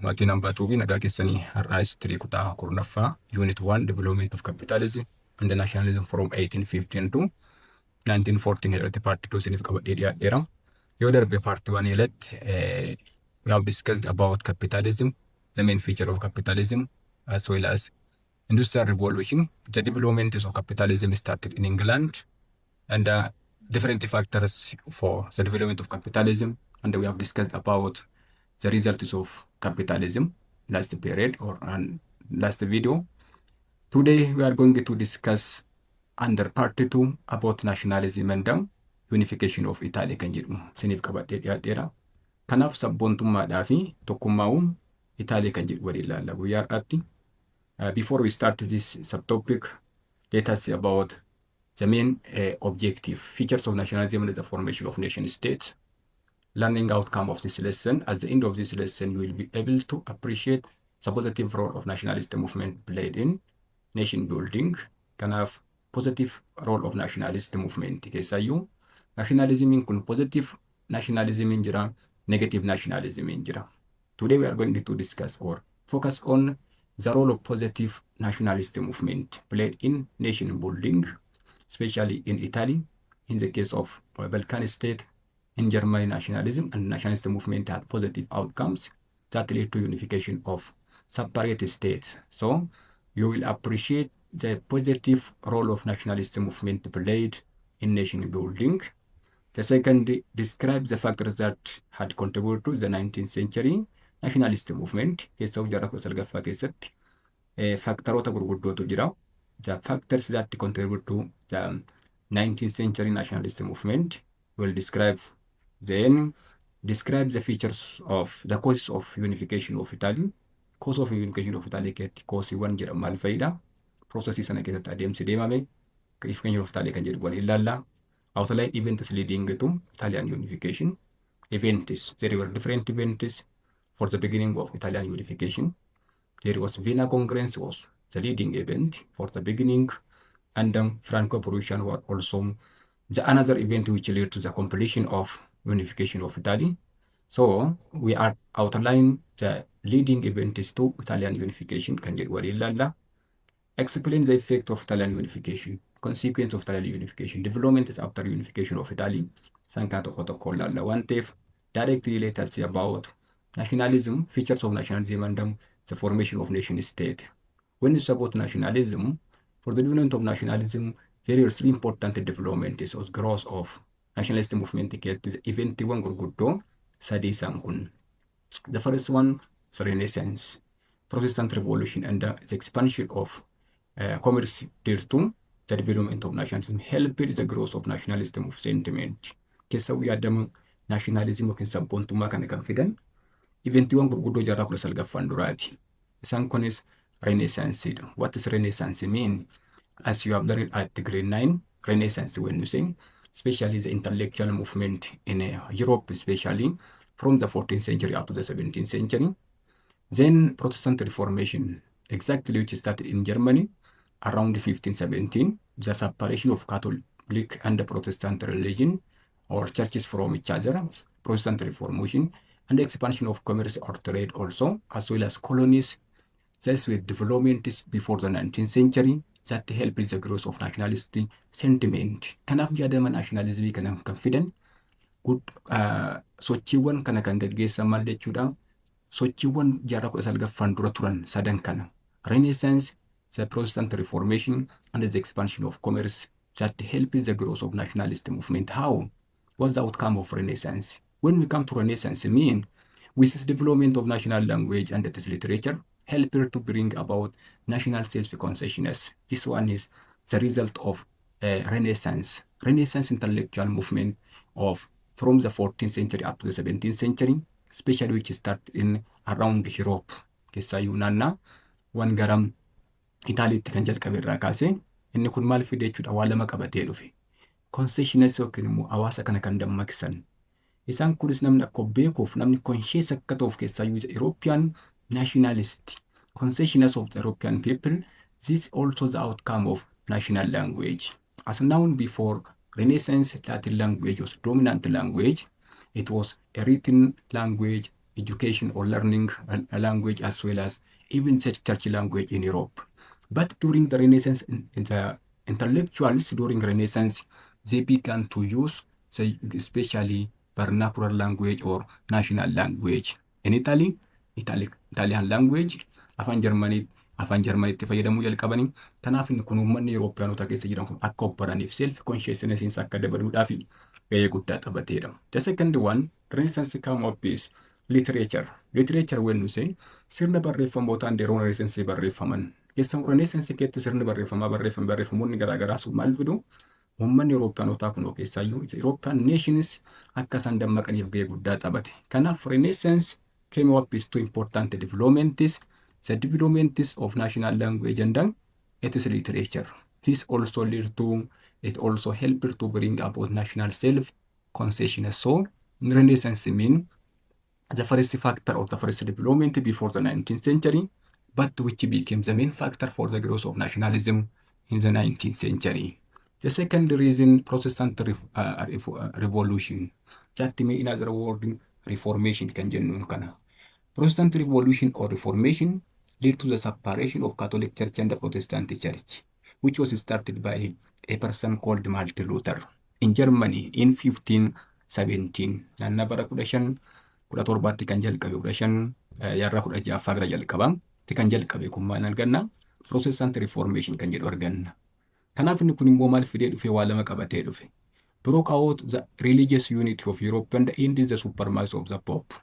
Maatiin hambaa tuubii nagaa keessanii har'aa istirii kutaa kurnaffaa Unit 1 Development of Capitalism and the Nationalism from 1815 to 1914 jedhatti paartii 2 isiniif qabadhee dhiyaadheera. Yoo darbe paartii 1 irratti we have discussed about capitalism, the main feature of capitalism, as well as industrial revolution. The development of capitalism started in England and different factors for the development of capitalism, and we have discussed about the results of capitalism last period or last video. Today we are going to discuss under part 2 about nationalism and unification of Italy kan jedhu siniif qabadhee dhiyaadheera. Kanaaf sabboontummaadhaa fi tokkummaa'uun Italy kan jedhu waliin ilaalla guyyaa har'aatti. Before we start this subtopic, let us see about the main objective, features of nationalism and the formation of nation states. Learning outcome of this lesson. At the end of this lesson, you will be able to appreciate the positive role of nationalist movement played in nation building. Kanaaf positive role of nationalist movement keessayyuu nationalism kun positive nationalism jira, negative nationalism jira. Today we are going to discuss or focus on the role of positive nationalist movement played in nation building, especially in Italy, in the case of Balkan state. In Germany, nationalism and nationalist movement had positive outcomes that lead to unification of separate states. So you will appreciate the positive role of nationalist movement played in nation building. The second describes the factors that had contributed to the 19th century nationalist movement. Keessaa jaarraa kudha salgaffaa keessatti factoroota gurguddootu jira. The factors that contribute to the 19th century nationalist movement will describe. Then describe the features of the causes of unification of Italy. Cause of unification of Italy keetti koosiiwwan jedhamu maal fa'idha? Processii sana keessatti adeemsi deemame unification of Italy kan jedhu waliin ilaalla. Outline events leading to Italian unification. Events, there were different events for the beginning of Italian unification. There was Vienna Congress was the leading event for the beginning, and Franco-Prussian were also the another event which led to the completion of unification of Italy. So we are outline the leading events to Italian unification. Kan jedhu waliin ilaalla. Explain the effect of Italian unification, consequence of Italian unification, developments after unification of Italy. San kan tokko tokko ilaalla waan ta'eef directly let us see about nationalism, features of nationalism and the formation of nation state. When it's about nationalism, for the development of nationalism, there are three important developments of growth of nationalist movement keetti eventiiwwan gurguddoo sadii isaan kun. The first one, the Renaissance, Protestant Revolution, and the expansion of commerce due to the development of nationalism helped the growth of nationalism of sentiment. Keessaa yaadamu nationalism yookiin sabboontummaa kana kan fidan eventiiwwan gurguddoo jaarraa kudha salgaffaan duraati. Isaan kunis Renaissance. What does Renaissance mean? As you have learned at grade 9, Renaissance, when you say, especially the intellectual movement in Europe, especially from the 14th century up to the 17th century. Then Protestant Reformation, exactly which started in Germany around 1517, the separation of Catholic and the Protestant religion or churches from each other, Protestant Reformation, and the expansion of commerce or trade also, as well as colonies. These were developments before the 19th century that helped the growth of nationalist sentiment. Kanaaf yaadama nationalismii kana kan fidan sochiiwwan kana kan gaggeessan maal jechuudha? Sochiiwwan jaarraa kudha salgaffaan dura turan sadan kana. Renaissance, the Protestant Reformation, and the expansion of commerce that helped the growth of nationalist movement. How? What's the outcome of Renaissance? When we come to Renaissance, I mean, with this development of national language and its literature, helped to bring about national self-consciousness. This one is the result of Renaissance. Renaissance intellectual movement of from the 14th century up to the 17th century, especially which started in around Europe. Keessaayyuu naannaa waan garam Itaaliitti kan jalqabe irraa kaasee inni kun maal fide jechuudha? Waa lama qabatee dhufe. Consciousness yookiin immoo hawaasa kana kan dammaqsan. Isaan kunis namni akka beekuuf namni conscious akka ta'uuf keessaayyuu European nationalist consciousness of the European people. This also the outcome of national language. As known before Renaissance, Latin language was dominant language. It was a written language education or learning a language as well as even church language in Europe. But during the Renaissance, in the intellectuals during Renaissance, they began to use, say, especially vernacular language or national language. In Italy, Italian language, afaan Jarmaniitti fayyadamuu jalqabanii. Kanaaf inni kun uummanni Awurooppaanota keessa jiran kun akka of baraniif self consciousness akka dabaluudhaaf gahee guddaa taphateedha. The second one, Renaissance come up is literature. Literature when you say sirna barreeffamootaan yeroo Renaissance barreeffaman. Keessumaa Renaissance keessatti sirni barreeffamoonni garaagaraa sun maal fidu? Uummanni Awurooppaanotaa kun keessaayyuu European nations akka isaan dammaqaniif gahee guddaa taphate. Kanaaf Renaissance came up with two important developments. The developments of national language and then it is literature. This also helped to bring about national self-consciousness. So Renaissance means the first factor of the first development before the 19th century, but which became the main factor for the growth of nationalism in the 19th century. The second reason, Protestant revolution. That means in other words, reformation can jennuun kana. Protestant revolution or reformation led to the separation of Catholic Church and the Protestant Church, which was started by a person called Martin Luther in Germany in 1517. Naannaa bara 1517 kan jalqabe 1516 gara jalqabaa kan jalqabe kun maal arganna? Protestant reformation kan jedhu arganna. Kanaaf inni kun immoo maal fidee dhufe? Waa lama qabatee dhufe. Broke out the religious unity of Europe and ended the supremacy of the Pope.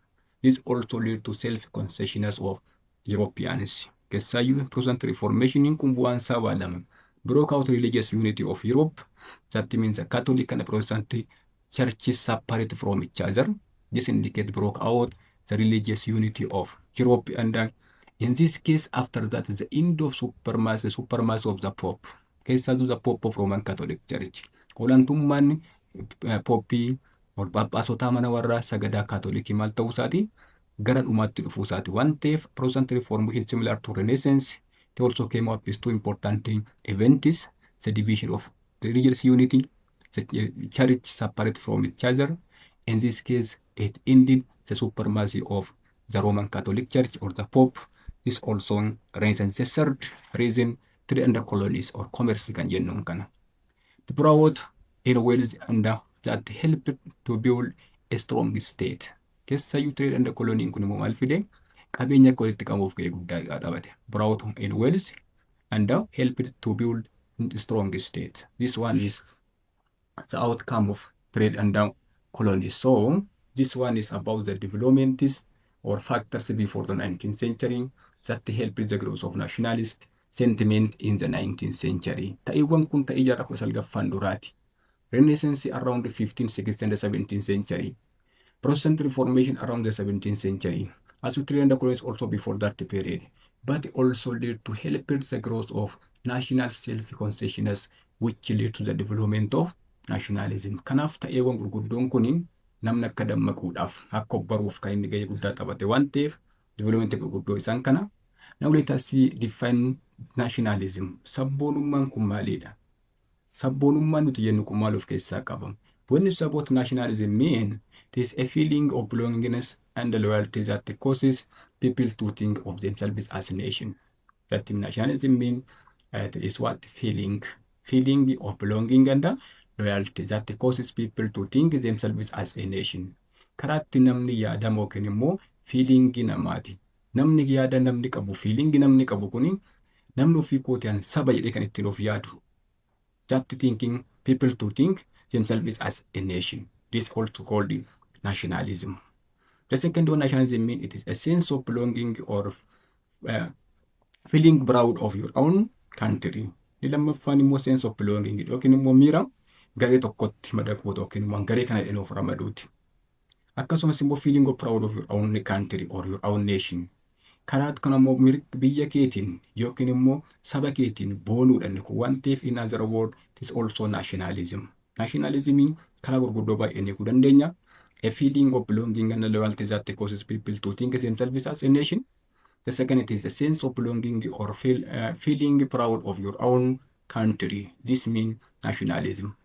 This also led to self-consciousness of Europeans. Keessaayyuu Protestant reformation kun bu'aan isaa waa lama. Broke out religious unity of Europe. That means the Catholic and the Protestant churches separate from each other. This indicates broke out the religious unity of Europe, and in this case, after that, the end of supremacy of the Pope. Keessattuu the Pope of Roman Catholic Church. Olaantummaan Poppii or Paaphaasota mana warraa sagadaa Kaatolikii maal ta'uu isaati? Gara dhumaatti dhufuu isaati. Waan ta'eef Protestant reformation similar to Renaissance, they also came up with two important events: the division of the religious unity, the church separate from each other. In this case, it ended the supremacy of the Roman Catholic Church or the Pope. This also Renaissance. The third reason, trade and colonies or commerce kan jennuun kana. The brought in Wales and that helped to build a strong state. Keessaayyuu trade and colony kun immoo maal fide? Qabeenya akka walitti qabuuf gahee guddaa taphate. Brought in Wales and helped to build a strong state. This one is the outcome of trade and colonies. So this one is about the developments or factors before the 19th century that helped the growth of nationalist sentiment in the 19th century. Ta'iiwwan kun ta'ii jaarraa 19ffaan duraati. Renaissance around the 15th, 16th, and the 17th century. Protestant Reformation around the 17th century. As we trained the colonies also before that period. But also led to help the growth of national self-consciousness, which led to the development of nationalism. Kanaaf ta'eewwan gurguddoon kun namni akka dammaquudhaaf akka baruuf kan inni gahee guddaa taphate waan ta'eef development gurguddoo isaan kana. Now let us see define nationalism. Sabboonummaan kun maalidha? Sabboonummaan nuti jennu kun maal of keessaa qaba? When it's about nationalism mean, it is a feeling of belongingness and loyalty that causes people to think of themselves as a nation. That nationalism mean it is what? Feeling of belonging and loyalty that causes people to think themselves as a nation. Karaatti namni yaadamu yookiin immoo feelingi namaati. Namni yaada namni qabu, feelingi namni qabu kuni namni ofii kootiyan saba jedhee kan ittiin of yaadu. That thinking people to think themselves as a nation. This also called nationalism. The second one, nationalism means it is a sense of belonging or feeling proud of your own country. Lammaffaan immoo sense of belonging yookiin immoo miira garee tokkotti madaquu yookiin immoo garee kana jedhanii of ramaduuti. Akkasumas immoo feeling of proud of your own country or your own nation. Karaatti kan immoo biyya keetiin yookiin immoo saba keetiin boonuudhaan kun waan ta'eef in other word it is also nationalism. Nationalism karaa gurguddoo baay'ee ni dandeenya. A feeling of belonging and loyalty that causes people to think themselves as a nation. The second, it is a sense of belonging or feeling proud of your own country. This means nationalism.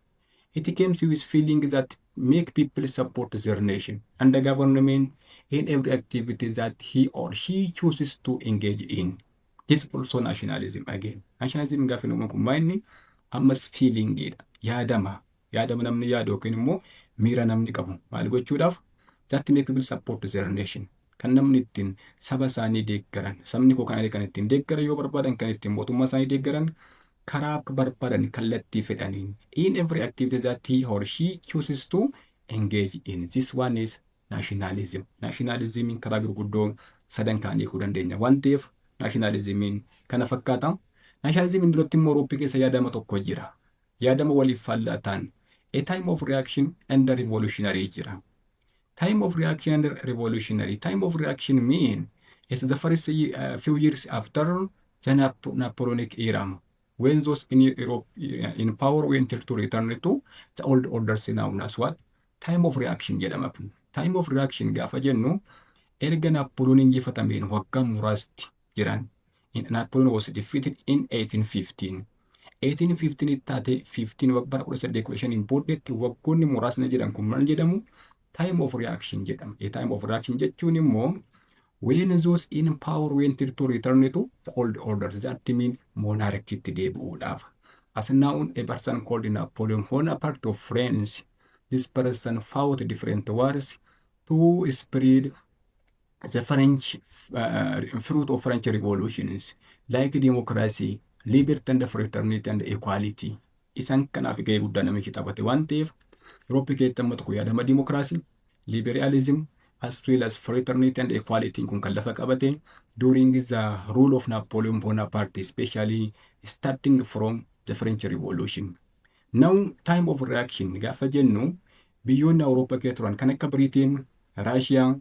It comes with feeling that make people support their nation and the government in every activity that he or she chooses to engage in. This is also nationalism again. Nationalism gaafa nama kun maayinni ammas feelingidha. Yaadama namni yaadu yookiin immoo miira namni qabu maal gochuudhaaf that make people support their nation. Kan namni ittiin saba isaanii deeggaran sabni koo kan ittiin deeggaran yoo barbaadan kan ittiin mootummaa isaanii deeggaran karaa akka barbaadan kallattii fedhaniin in every activity that he or she chooses to engage in. This one is nationalism. Nationalism karaa gurguddoo sadan kaanii kuu dandeenya waan ta'eef nationalism kana fakkaata. Nationalism duratti immoo Awurooppii keessa yaadama tokko jira. Yaadama waliif faallaa ta'an a time of reaction and a revolutionary jira. Time of reaction and revolutionary. Time of reaction mean it's the first few years after the Napoleonic era, when those in Europe in power went to return to the old orders known as what? Time of reaction jedhama kun. Time of reaction gaafa jennu erga Napoleon injifatameen waggaa muraasti jiran. Napoleon was defeated in 1815. 1815 taate 15 bara 1815 booddeetti waggoonni muraasni jedhan kun maal jedhamu? Time of reaction jedhama. A time of reaction jechuun immoo when those in power went to return to the old orders, that mean monarchy itti deebi'uudhaaf. As now a person called Napoleon Bonaparte of France, this person fought different wars to spread the French fruit of French revolutions like democracy, liberty and fraternity and equality. Isan kanaaf gahee guddaa nama kitaabate waan ta'eef Europe keessatti amma tokko yaadama democracy, liberalism, as well as fraternity and equality kun kan lafa qabate during the rule of Napoleon Bonaparte, especially starting from the French Revolution. Now, time of reaction gaafa jennu biyyoonni Awurooppaa keessa turan kan akka Britain, Russia,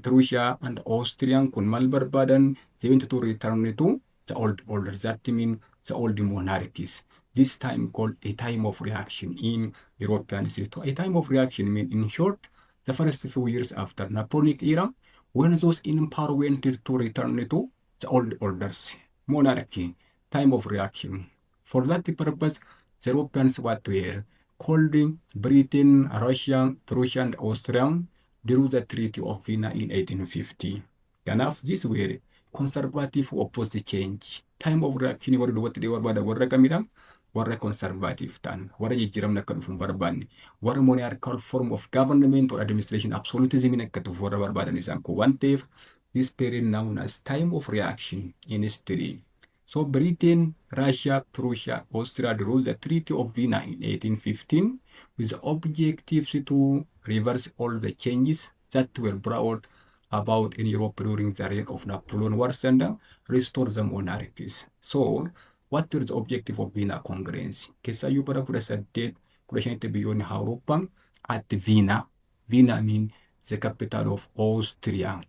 Prussia and Austria kun maal barbaadan they went to return to the old orders, that mean the old monarchies. This time called a time of reaction in European history. A time of reaction mean in short the first few years after Napoleonic era, when those in power went to return to the old orders, monarchy, time of reaction. For that purpose, the Europeans were called Britain, Russia, Prussia, and Austria drew the Treaty of Vienna in 1850. Kanaaf this were conservative who opposed the change. Time of reaction warra dubbatti dhee barbaada warra kamidha? Warra conservative ta'an, warra jijjiiramni akka dhufu hin barbaanne, warra monarchical form of government or administration absolutism akka dhufu warra barbaadan isaan kun waan ta'eef this period known as time of reaction in history. So Britain, Russia, Prussia, Austria drew the Treaty of Vienna in 1815 with the objectives to reverse all the changes that were brought about in Europe during the reign of Napoleon Wars and restore the monarchies. So, what was the objective of Vienna Congress? Keessayyuu bara 1815 biyyoonni Awurooppaa at Vienna. Vienna mean the capital of Austria.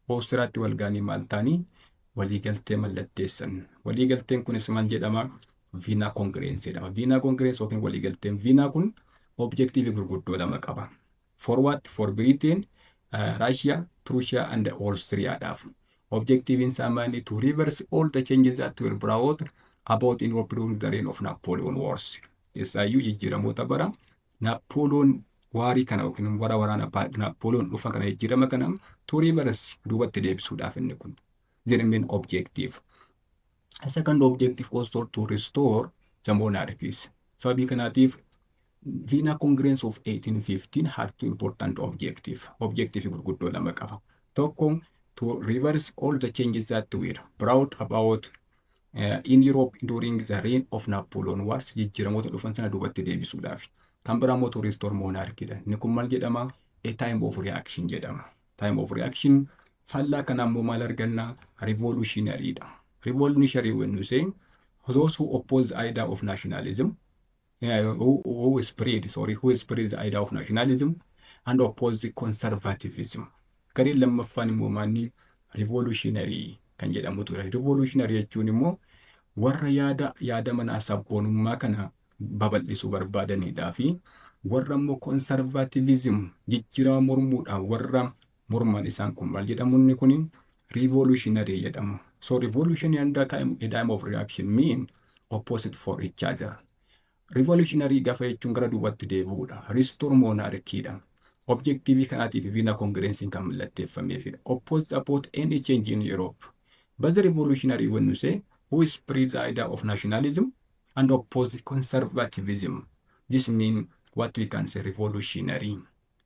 Austriaatti walgaanii maal ta'anii waliigaltee mallatteessan. Waliigalteen kunis maal jedhama? Vienna Congress jedhama. Vienna Congress yookiin waliigalteen Vienna kun objective gurguddoo lama qaba. For what? For Britain, Russia, Prussia, and Austria. Objective in Samani to reverse all the changes that were brought about in Europe during the reign of Napoleon Wars. Keessayyuu jijjiiramoota bara Napoleon waarii kana yookiin bara waraana Napoleon dhufa kana jijjiirama kana to reverse duubatti deebisuudhaaf inni kun. The main objective. A second objective also to restore the monarchies. Sababii kanaatiif Vienna Congress of 1815 had two important objectives. Objective gurguddoo lama qaba. Tokko to reverse all the changes that were brought about in Europe during the reign of Napoleon Wars, jijjiiramoota dhufan sana duubatti deebisuudhaaf. Kan biraa immoo to restore monarchy. Inni kun maal jedhama? A time of reaction jedhama. Time of reaction faallaa kana immoo maal arganna? Revolutionary dha. Revolutionary when you say those who oppose the idea of nationalism, who spread the idea of nationalism and oppose the conservatism. Gareen lammaffaan immoo maanni revolutionary kan jedhamu ture. Revolutionary jechuun immoo warra yaada mana sabboonummaa kana babal'isuu barbaadanidhaa fi warra immoo conservatism jijjiirama mormuudhaan warra morman isaan kun maal jedhamu inni kun revolutionary jedhamu. So revolutionary and a time of reaction mean opposite for each other. Revolutionary gaafa jechuun gara duubatti deebi'uudha. Restore monarchy dha. Objectivii kanaatiif Vienna Congressiin kan mallatteeffameefidha. Opposed about any change in Europe. But the revolutionary, when you say, who spread the idea of nationalism and oppose conservatism. This means what we can say revolutionary.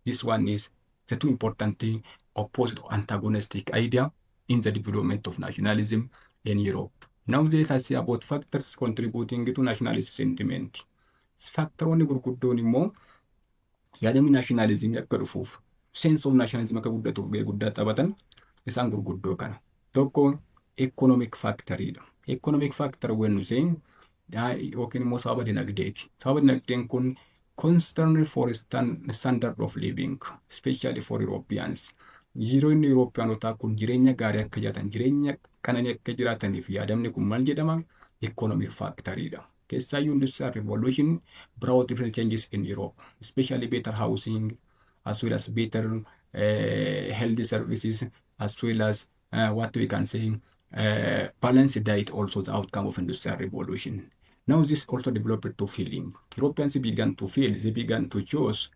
This one is the two important thing, opposite or antagonistic idea in the development of nationalism in Europe. Now let us see about factors contributing to nationalist sentiment. Factoroonni gurguddoon immoo yaadamni nationalism akka dhufuuf sense of nationalism akka guddatuuf gahee guddaa taphatan isaan gurguddoo kana. Tokko economic factoryidha. Economic factor when you say yookiin immoo sababa dinagdeeti. Sababa dinagdeen kun concern for standard of living, especially for Europeans. Jireenya Europeanotaa kun jireenya gaarii akka jiraatan, jireenya qananii akka jiraataniif yaadamni kun maal jedhama? Economic factoryidha. Keessaayyuu industrial revolution brought different changes in Europe, especially better housing, as well as better health services, as well as what we can say balanced diet, also the outcome of industrial revolution. Now this also developed to feeling. Europeans began to feel, they began to choose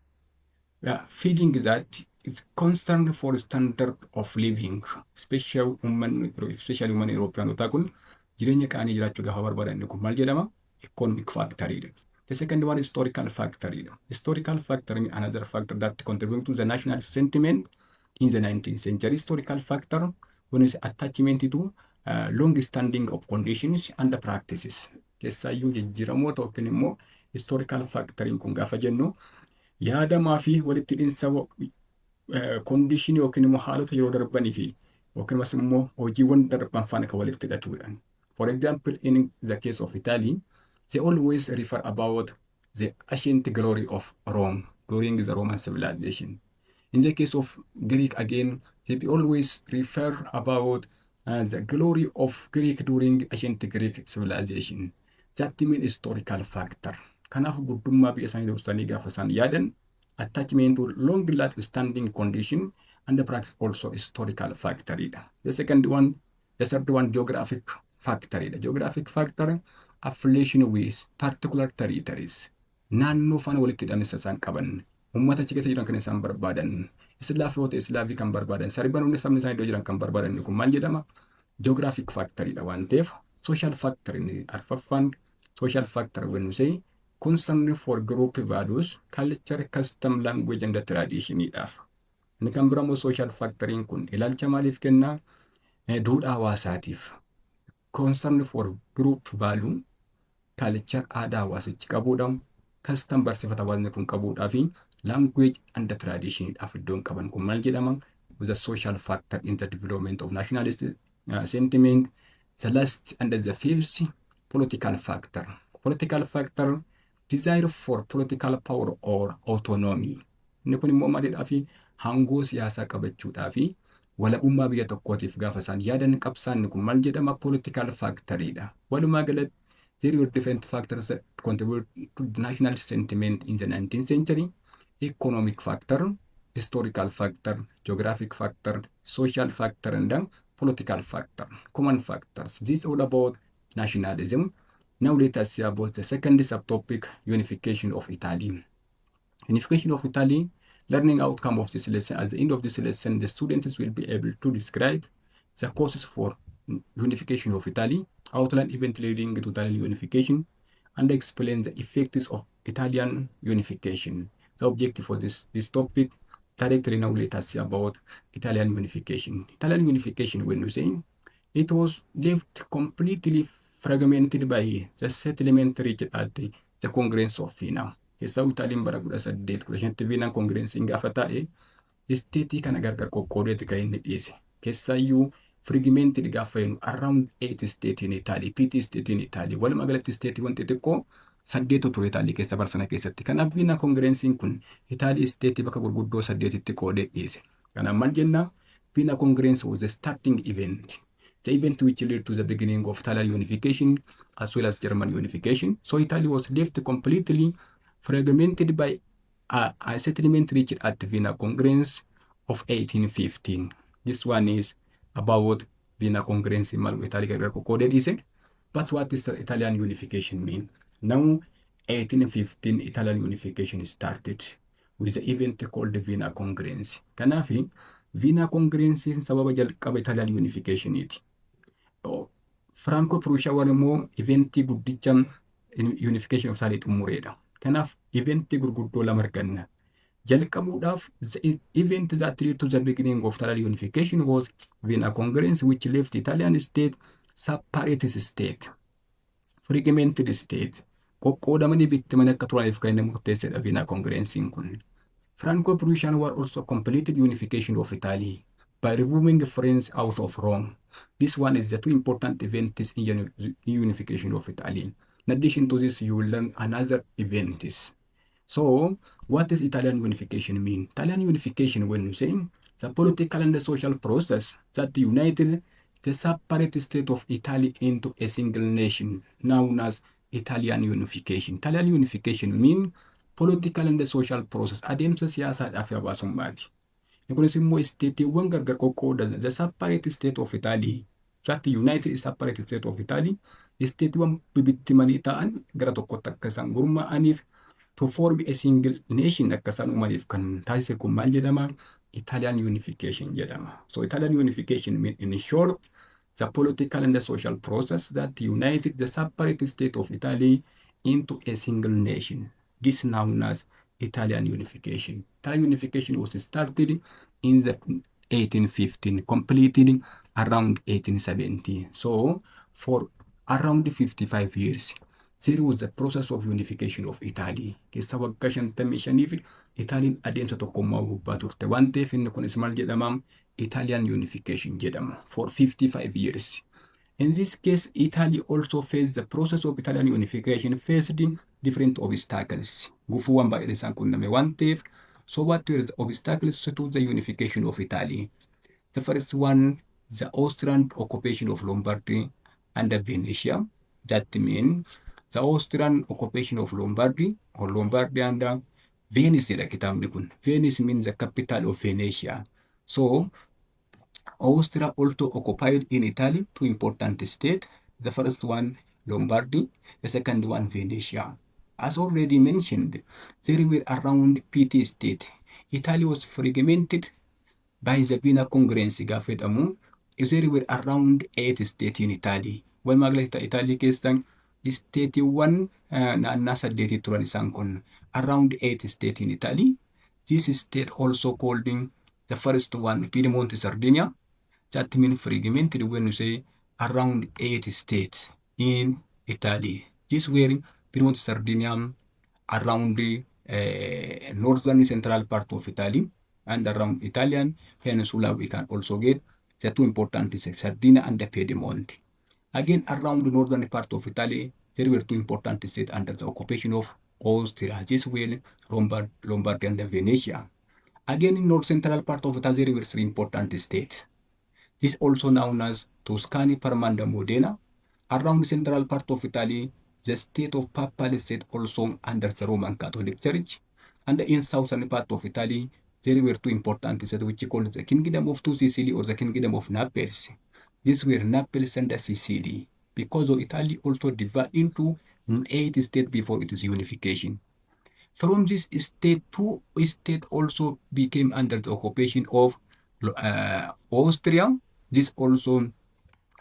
feeling that it's concern for standard of living, especially women Europeanotaa kun jireenya qaanii jiraachuu gaafa barbaadan kun maal jedhama? Economic factor. The second one is historical factor. Historical factor is another factor that contributes to the national sentiment in the 19th century. Historical factor when it's attachment to long-standing of conditions and practices. Keessaayyuu jijjiiramoota yookiin immoo historical factor kun gaafa jennu yaadamaa fi walitti hidhinsa condition yookiin immoo haalota yeroo darbanii fi yookiin immoo hojiiwwan darban faana kan walitti hidhatudha. For example, in the case of Italy, they always refer about the ancient glory of Rome during the Roman civilization. In the case of Greek again, they always refer about the glory of Greek during ancient Greek civilization. That means historical factor. Kanaaf guddummaa biyya isaanii dursanii gaafa isaan yaadan attachment to long standing condition and the practice also historical factor. The third one, geographic factor. Geographic factor, affiliation with particular territories. Naannoo faana walitti hidhamisa isaan qaban. Uummata achi keessa jiran kan isaan barbaadan. Islaaf yoo ta'e islaafii kan barbaadan. Sarban hundi sabni isaanii iddoo jiran kan barbaadan kun maal jedhama? Geographic factor waan ta'eef social factor inni arfaffaan social factor when you say concern for group values, culture, custom, language and tradition dhaaf. Inni kan biraammoo social factoriin kun ilaalcha maaliif kennaa? Duudhaa hawaasaatiif. Concern for group value, culture, aadaa hawaasichi qabuudha, custom barsiifata hawaasni kun qabuudhaa fi language and tradition dhaaf iddoon qaban kun maal jedhama? The social factor in the development of nationalist sentiment. The last and the fifth, political factor. Political factor, desire for political power or autonomy. Inni kun immoo maalidhaa fi hangoo siyaasaa qabachuudhaa fi walabummaa biyya tokkootiif gaafa isaan yaadan qabsaan kun maal jedhama? Political factoryidha. Walumaa galatti there were different factors that contribute to the national sentiment in the 19th century. Economic factor, historical factor, geographic factor, social factor, and then political factor, common factors. This is all about nationalism. Now let us see about the second subtopic, unification of Italy. Unification of Italy, learning outcome of this lesson. At the end of this lesson, the students will be able to describe the causes for unification of Italy, outline event leading to Italian unification, and explain the effects of Italian unification. The objective for this topic, directly now let us see about Italian unification. Italian unification, when we say, it was left completely fragmented by the settlement reached at the Congress of Vienna. Keessaa Italiin bara 1815 Vienna Congress gaafa ta'e isteetii kana gargar qoqqoodeeti kan inni dhiise. Keessaayyuu fragmented gaafa jennu around 8 states in Italy, PT state in Italy. Walumaa galatti isteetiiwwan xixiqqoo 8 ture Italy keessa barsana keessatti. Kanaaf Vienna Congress kun Italy isteetii bakka gurguddoo 8tti qoodee dhiise. Kanaaf maal jenna? Vienna Congress was the starting event. The event which led to the beginning of Italian unification as well as German unification. So Italy was left completely fragmented by a settlement reached at Vienna Congress of 1815. This one is about Vienna Congress in Italy. But what does the Italian unification mean? Now, 1815 Italian unification started. with the event called the Vienna Congress. Kanaaf Vienna Congress sababa jalqaba Italian Unificationiti. Franco-Prussian waan immoo eventii guddicha Unification of Italy xumureedha. Kanaaf eventii gurguddoo lama arganna. Jalqabuudhaaf the event that led to the beginning of Italian Unification was Vienna Congress, which left Italian state separate state, fragmented state. Qoqqoodamanii bittimanii akka turaniif kan inni murteessedha Vienna Congressiin kun. Franco-Prussian were also completed unification of Italy by removing France out of Rome. This one is the two important events in unification of Italy. In addition to this, you will learn another events. So, what does Italian unification mean? Italian unification, when you say the political and the social process that united the separate state of Italy into a single nation, known as Italian unification. Italian unification mean political and the social process. Adeemsa siyaasaadhaaf hawaasummaati. Kunis immoo isteetiiwwan gargar qoqqoodan the separate state of Italy that united separate state of Italy isteetiiwwan bibittimanii ta'an gara tokkotti akka isaan gurmaa'aniif to form a single nation akka isaan uumaniif kan taasise kun maal jedhama? Italian unification jedhama. So Italian unification mean in short the political and the social process that united the separate state of Italy into a single nation. This is known as Italian unification. Italian unification was started in the 1815, completed around 1870. So for around 55 years, there was the process of unification of Italy. Keessa waggaa 55 Italian adeemsa tokkummaa gubbaa turte waan ta'eef inni kunis maal jedhama? Italian unification jedhama for 55 years. In this case, Italy also faced the process of Italian unification faced different obstacles. Gufuuwwan baay'ee isaan qunname waan ta'eef, so what were the obstacles to the unification of Italy? The first one, the Austrian occupation of Lombardy under Venetia. That means the Austrian occupation of Lombardy or Lombardy under Venice. Venice means the capital of Venetia. So Austria also occupied in Italy two important states. The first one, Lombardy. The second one, Venetia. As already mentioned, there were around 50 states. Italy was fragmented by the Vienna Congress. There were around 8 states in Italy. Well, Magleta Italy keessan stateewwan naannaa 8 turan isaan kun. Around 8 states in Italy. This state also called the first one, Piedmont, Sardinia. That means fragmented when you say around 8 states in Italy. This were Piedmont, Sardinia, around the northern central part of Italy, and around Italian peninsula we can also get the two important states, Sardinia and the Piedmont. Again, around the northern part of Italy, there were two important states under the occupation of Austria. This were Lombardy and Venetia. Again, in north central part of Italy, there were 3 important states. This also known as Tuscany, Parma, and Modena. Around the central part of Italy, the state of Papal State also under the Roman Catholic Church. And in southern part of Italy, there were 2 important states which called the Kingdom of Two Sicily or the Kingdom of Naples. These were Naples and Sicily, because of Italy also divided into 8 states before its unification. From this state, 2 states also became under the occupation of Austria. This also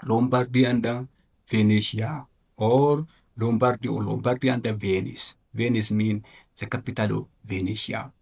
Lombardy and Venetia, or Lombardy and Venice. Venice means the capital of Venetia.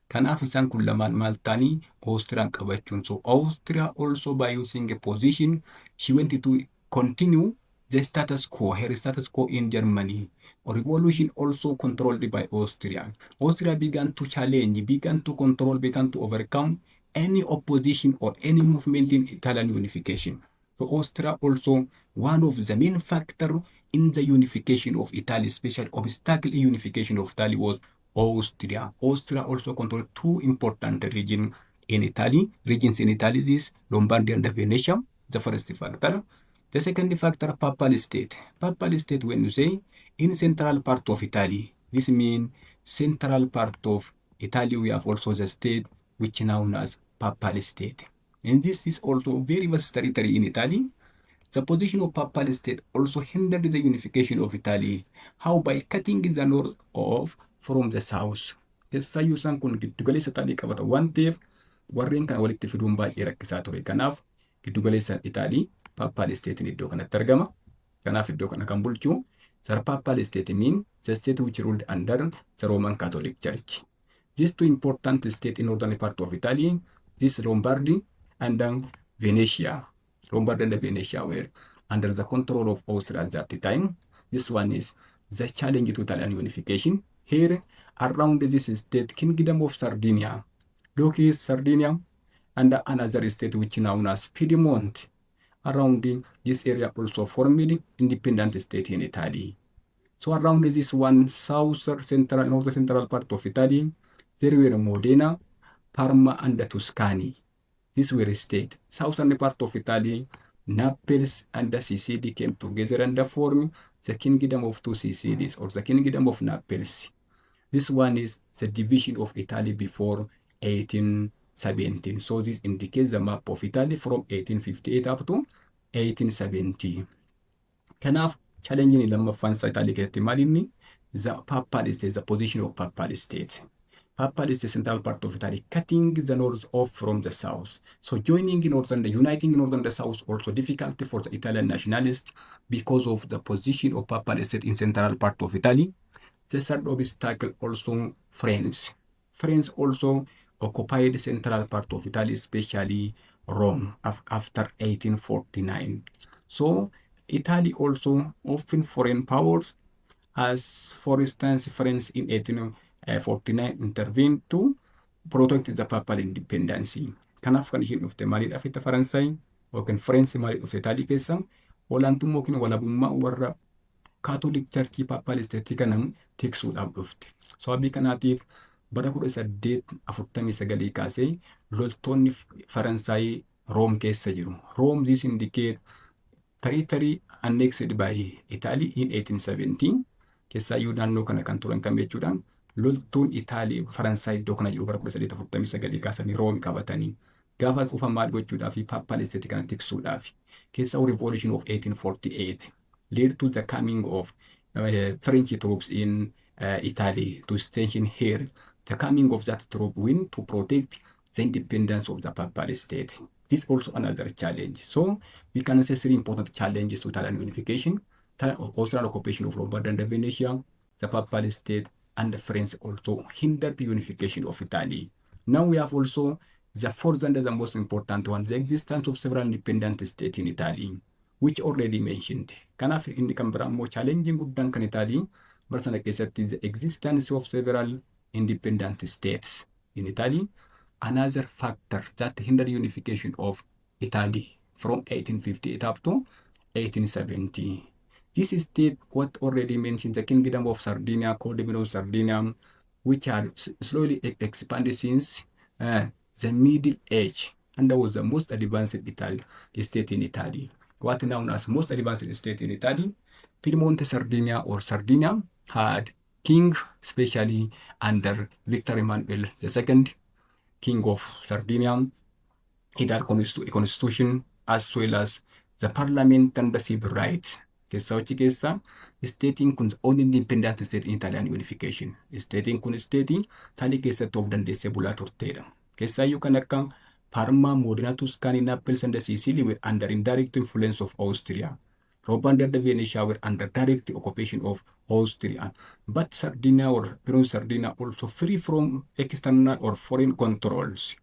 Kanaaf isaan kun lamaan maal ta'anii Austrian qabachuun. So Austria also by using a position, she wanted to continue the status quo, her status quo in Germany. A revolution also controlled by Austria. Austria began to challenge, began to control, began to overcome any opposition or any movement in Italian unification. So Austria also one of the main factors in the unification of Italy, special obstacle in unification of Italy was Austria. Austria also controlled 2 important regions in Italy. This Lombardy and Venetia, the first factor. The second factor, Papal State. Papal State, when you say in central part of Italy, this means central part of Italy, we have also the state which is known as Papal State. And this is also very vast territory in Italy. The position of Papal State also hindered the unification of Italy. How? By cutting the north off from the south. Keessaayyuu isaan kun giddugaleessa Itaalii qabata waan ta'eef warreen kana walitti fiduun baay'ee rakkisaa ture. Kanaaf giddugaleessa Itaalii Papal State'n iddoo kanatti argama. Kanaaf iddoo kana kan bulchu the Papal State mean the state which ruled under the Roman Catholic Church. These two important states in northern part of Italy, this Lombardy and Venetia. Lombardy and Venetia were under the control of Austria at that time. This one is the challenge to Italian unification. Here, around this state, Kingdom of Sardinia, look is Sardinia, and another state which known as Piedmont. Around this area also formed independent state in Italy. So around this one south central, north central part of Italy, there were Modena, Parma, and Tuscany. These were state. Southern part of Italy, Naples and the Sicily came together and formed the Kingdom of Two Sicilies, or the Kingdom of Naples. This one is the division of Italy before 1817. So this indicates the map of Italy from 1858 up to 1870. Kanaaf challenging lammaffaan isaa Italy keessatti maal inni? The Papal State, the position of Papal State. Papal is the central part of Italy, cutting the north off from the south. So joining in northern, uniting northern and the south also difficult for the Italian nationalists because of the position of Papal State in central part of Italy. The third obstacle also France. France also occupied the central part of Italy, especially Rome after 1849. So Italy also often foreign powers, as for instance France in 1849 intervened to protect the papal independence. Kanaaf kan isheen dhufte maaliidhaaf itti Faransaay yookiin Fireensi maaliif dhufte Itaalii keessa olaantummaa yookiin walabummaa warra Catholic Church Papal State kanan tiksuudhaaf dhufte. Sababii kanaatiif bara 1849 kaasee loltoonni Faransaay Room keessa jiru. Rome this indicate territory annexed by Italy in 1817. Keessaayyuu naannoo kana kan turan kan jechuudha. Loltuun Itaalii Faransaay iddoo kana jiru bara 1849 kaasanii Room qabatanii gaafas ufa maal gochuudhaaf fi Papal State kana tiksuudhaaf. Keessaa revolution of 1848 led to the coming of French troops in Italy to station here. The coming of that troop win to protect the independence of the Papal State. This is also another challenge. So we can say three important challenges to Italian unification: Austrian occupation of Lombardy and Venetia, the Papal State, and the French also hindered the unification of Italy. Now we have also the fourth and the most important one, the existence of several independent states in Italy, which already mentioned. Kanaaf inni kan biraa immoo challenging guddaan kan Italy barsana keessatti the existence of several independent states in Italy. Another factor that hindered unification of Italy from 1858 up to 1870. This state, what already mentioned, the Kingdom of Sardinia, called the of Sardinia, which had slowly expanded since the Middle Age, and that was the most advanced state in Italy. What known as most advanced state in Italy, Piedmont Sardinia or Sardinia had king, especially under Victor Emmanuel II, King of Sardinia. It had a constitution as well as the parliament and the civil rights. Keessa stating kun only independent state in Italian unification. Stating kun stating Italy keessatti of dandeessee bulaa turteedha. Keessaayyuu kan akka Parma, Modena, Tuscany, Naples, and the Sicily were under indirect influence of Austria. Rome and the Venetia were under direct occupation of Austria. But Sardinia or Peru Sardinia also free from external or foreign controls.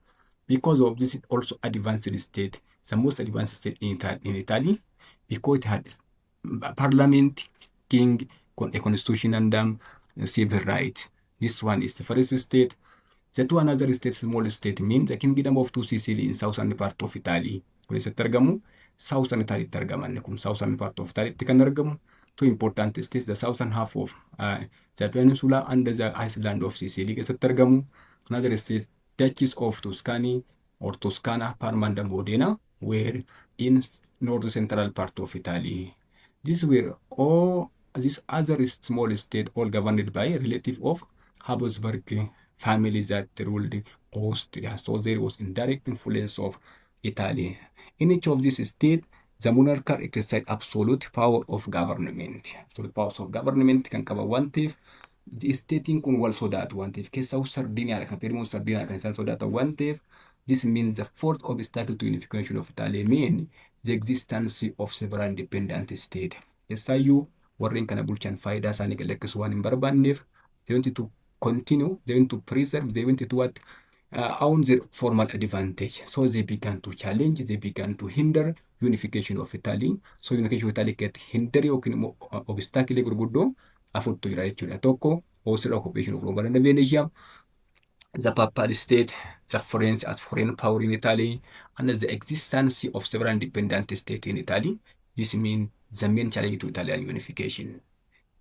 Because of this, it also advanced state, the most advanced state in Italy, because it had parliament, king, a constitution, and civil rights. This one is the first state. The two another state, small state, mean the Kingdom of Two Sicily in southern part of Italy. Kun isa targamu, southern Italy targaman. Kun southern part of Italy kan argamu. Two important states, the southern half of the peninsula and the island of Sicily isa targamu. Another state, Duchies of Tuscany or Toscana, Parma, and Modena were in north central part of Italy. These were all these other small states, all governed by a relative of Habsburg families that ruled Austria. So there was indirect influence of Italy. In each of these states, the monarch exercised absolute power of government. Absolute powers of government can cover one thief. stating kun wal sodaatu waan ta'eef keessaa Sardiiniyaadha kan Piedmont Sardiiniyaa kan isaan sodaatan waan ta'eef this means the fourth obstacle to unification of Italy mean the existence of several independent state. Keessaayyuu warreen kana bulchan faayidaa isaanii galakkisuu waan hin barbaanneef they want to continue, they want to preserve, they want to what own their formal advantage. So they began to challenge, they began to hinder unification of Italy. So unification of Italy get hinder yookiin obstacle gurguddoo afurtu jira jechuudha. Tokko Austria occupation of Rome and Venetia, the Papal State, the French as foreign power in Italy, and the existence of several independent states in Italy. This means the main challenge to Italian unification.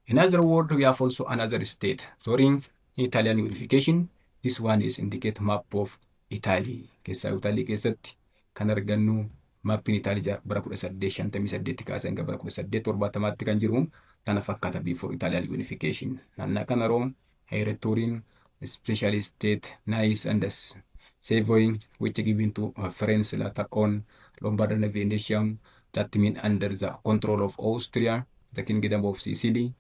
In other words, we have also another state during Italian unification. This one is indicate map of Italy. Keessaa Italy keessatti kan argannu maappiin Italy bara 1858 kaasee hanga bara 1870 kan jiru kana fakkaata before Italian unification. Naannaa kana Rome, Turin, especially state Nice and Savoy, which given to France later on, Lombard and Venetia, that mean under the control of Austria, the Kingdom of Sicily,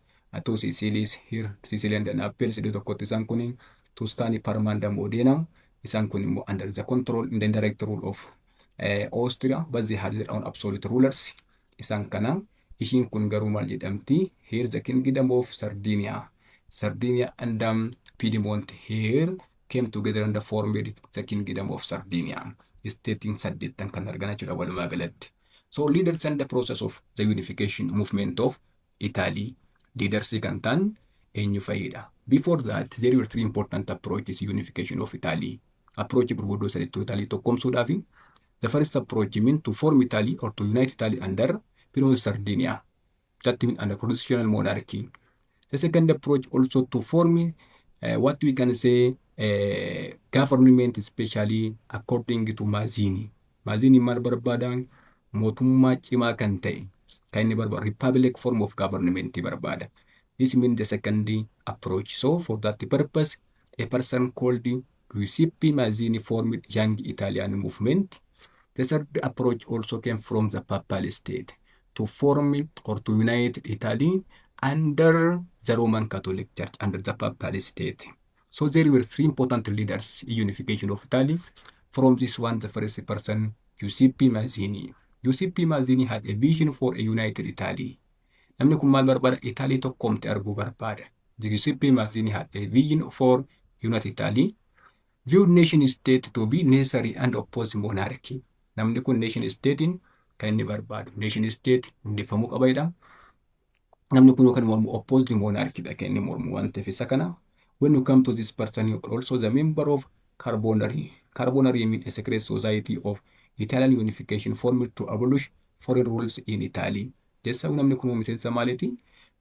two Sicilies here, Sicily and Naples, the Cotisan Kuning, Tuscany, Parma, and Modena, isang kunin mo under the control in the direct rule of Austria, but they had their own absolute rulers. Isang kana, ishin kun garuu maal jedhamti, here the Kingdom of Sardinia. Sardinia and Piedmont here came together and formed the Kingdom of Sardinia, stating saddeettan kan argana jechuudha walumaa galatti. So leaders and the process of the unification movement of Italy, leaders kan ta'an eenyu fayyada. Before that, there were three important approaches unification of Italy. Approach gurguddoo sadittuu Italy tokkomsuudhaafi. The first approach meant to form Italy or to unite Italy under Piedmont Sardinia. That means under constitutional monarchy. The second approach also to form what we can say government, especially according to Mazzini. Mazzini maal barbaadan mootummaa cimaa kan ta'e kan inni barbaada republic form of government barbaada. This means the second approach. So for that purpose, a person called Giuseppe Mazzini formed young Italian movement. The third approach also came from the Papal State to form or to unite Italy under the Roman Catholic Church, under the Papal State. So there were three important leaders in unification of Italy. From this one, the first person, Giuseppe Mazzini. Giuseppe Mazzini had a vision for a united Italy. Namni kun maal barbaada? Italy tokkomte arguu barbaada. Giuseppe Mazzini had a vision for united Italy, viewed nation state to be necessary and opposed monarchy. Namni kun nation statein kan inni barbaadu. Nation state hundeeffamuu qaba jedha. Namni kun kan mormu opposed monarchy dha kan inni mormu waan ta'eef isa kana. When you come to this person, you are also the member of Carbonari. Carbonari means a secret society of Italian unification formed to abolish foreign rules in Italy. Dessa namni kun miseensa maaliiti?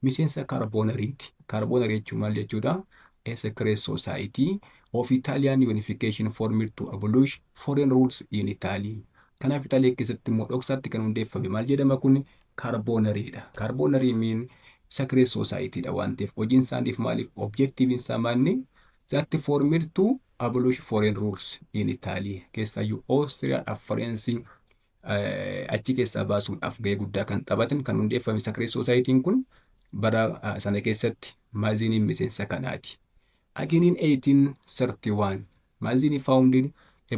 Miseensa Carbonariiti. Carbonari jechuun maal jechuudha? A secret society of Italian unification formed to abolish foreign rules in Italy. Kanaaf Italy keessatti immoo dhoksaatti kan hundeeffame maal jedhama kun Carbonariidha. Carbonari mean secret society dha waan ta'eef hojiin isaaniif maaliif objective isaa maanni that formed to abolish foreign rules in Italy. Keessaayyuu Austria affarensi achi keessaa baasuudhaaf gahee guddaa kan taphatan kan hundeeffame secret society kun bara sana keessatti Mazzini miseensa kanaati. Again in 1831, Mazzini founded a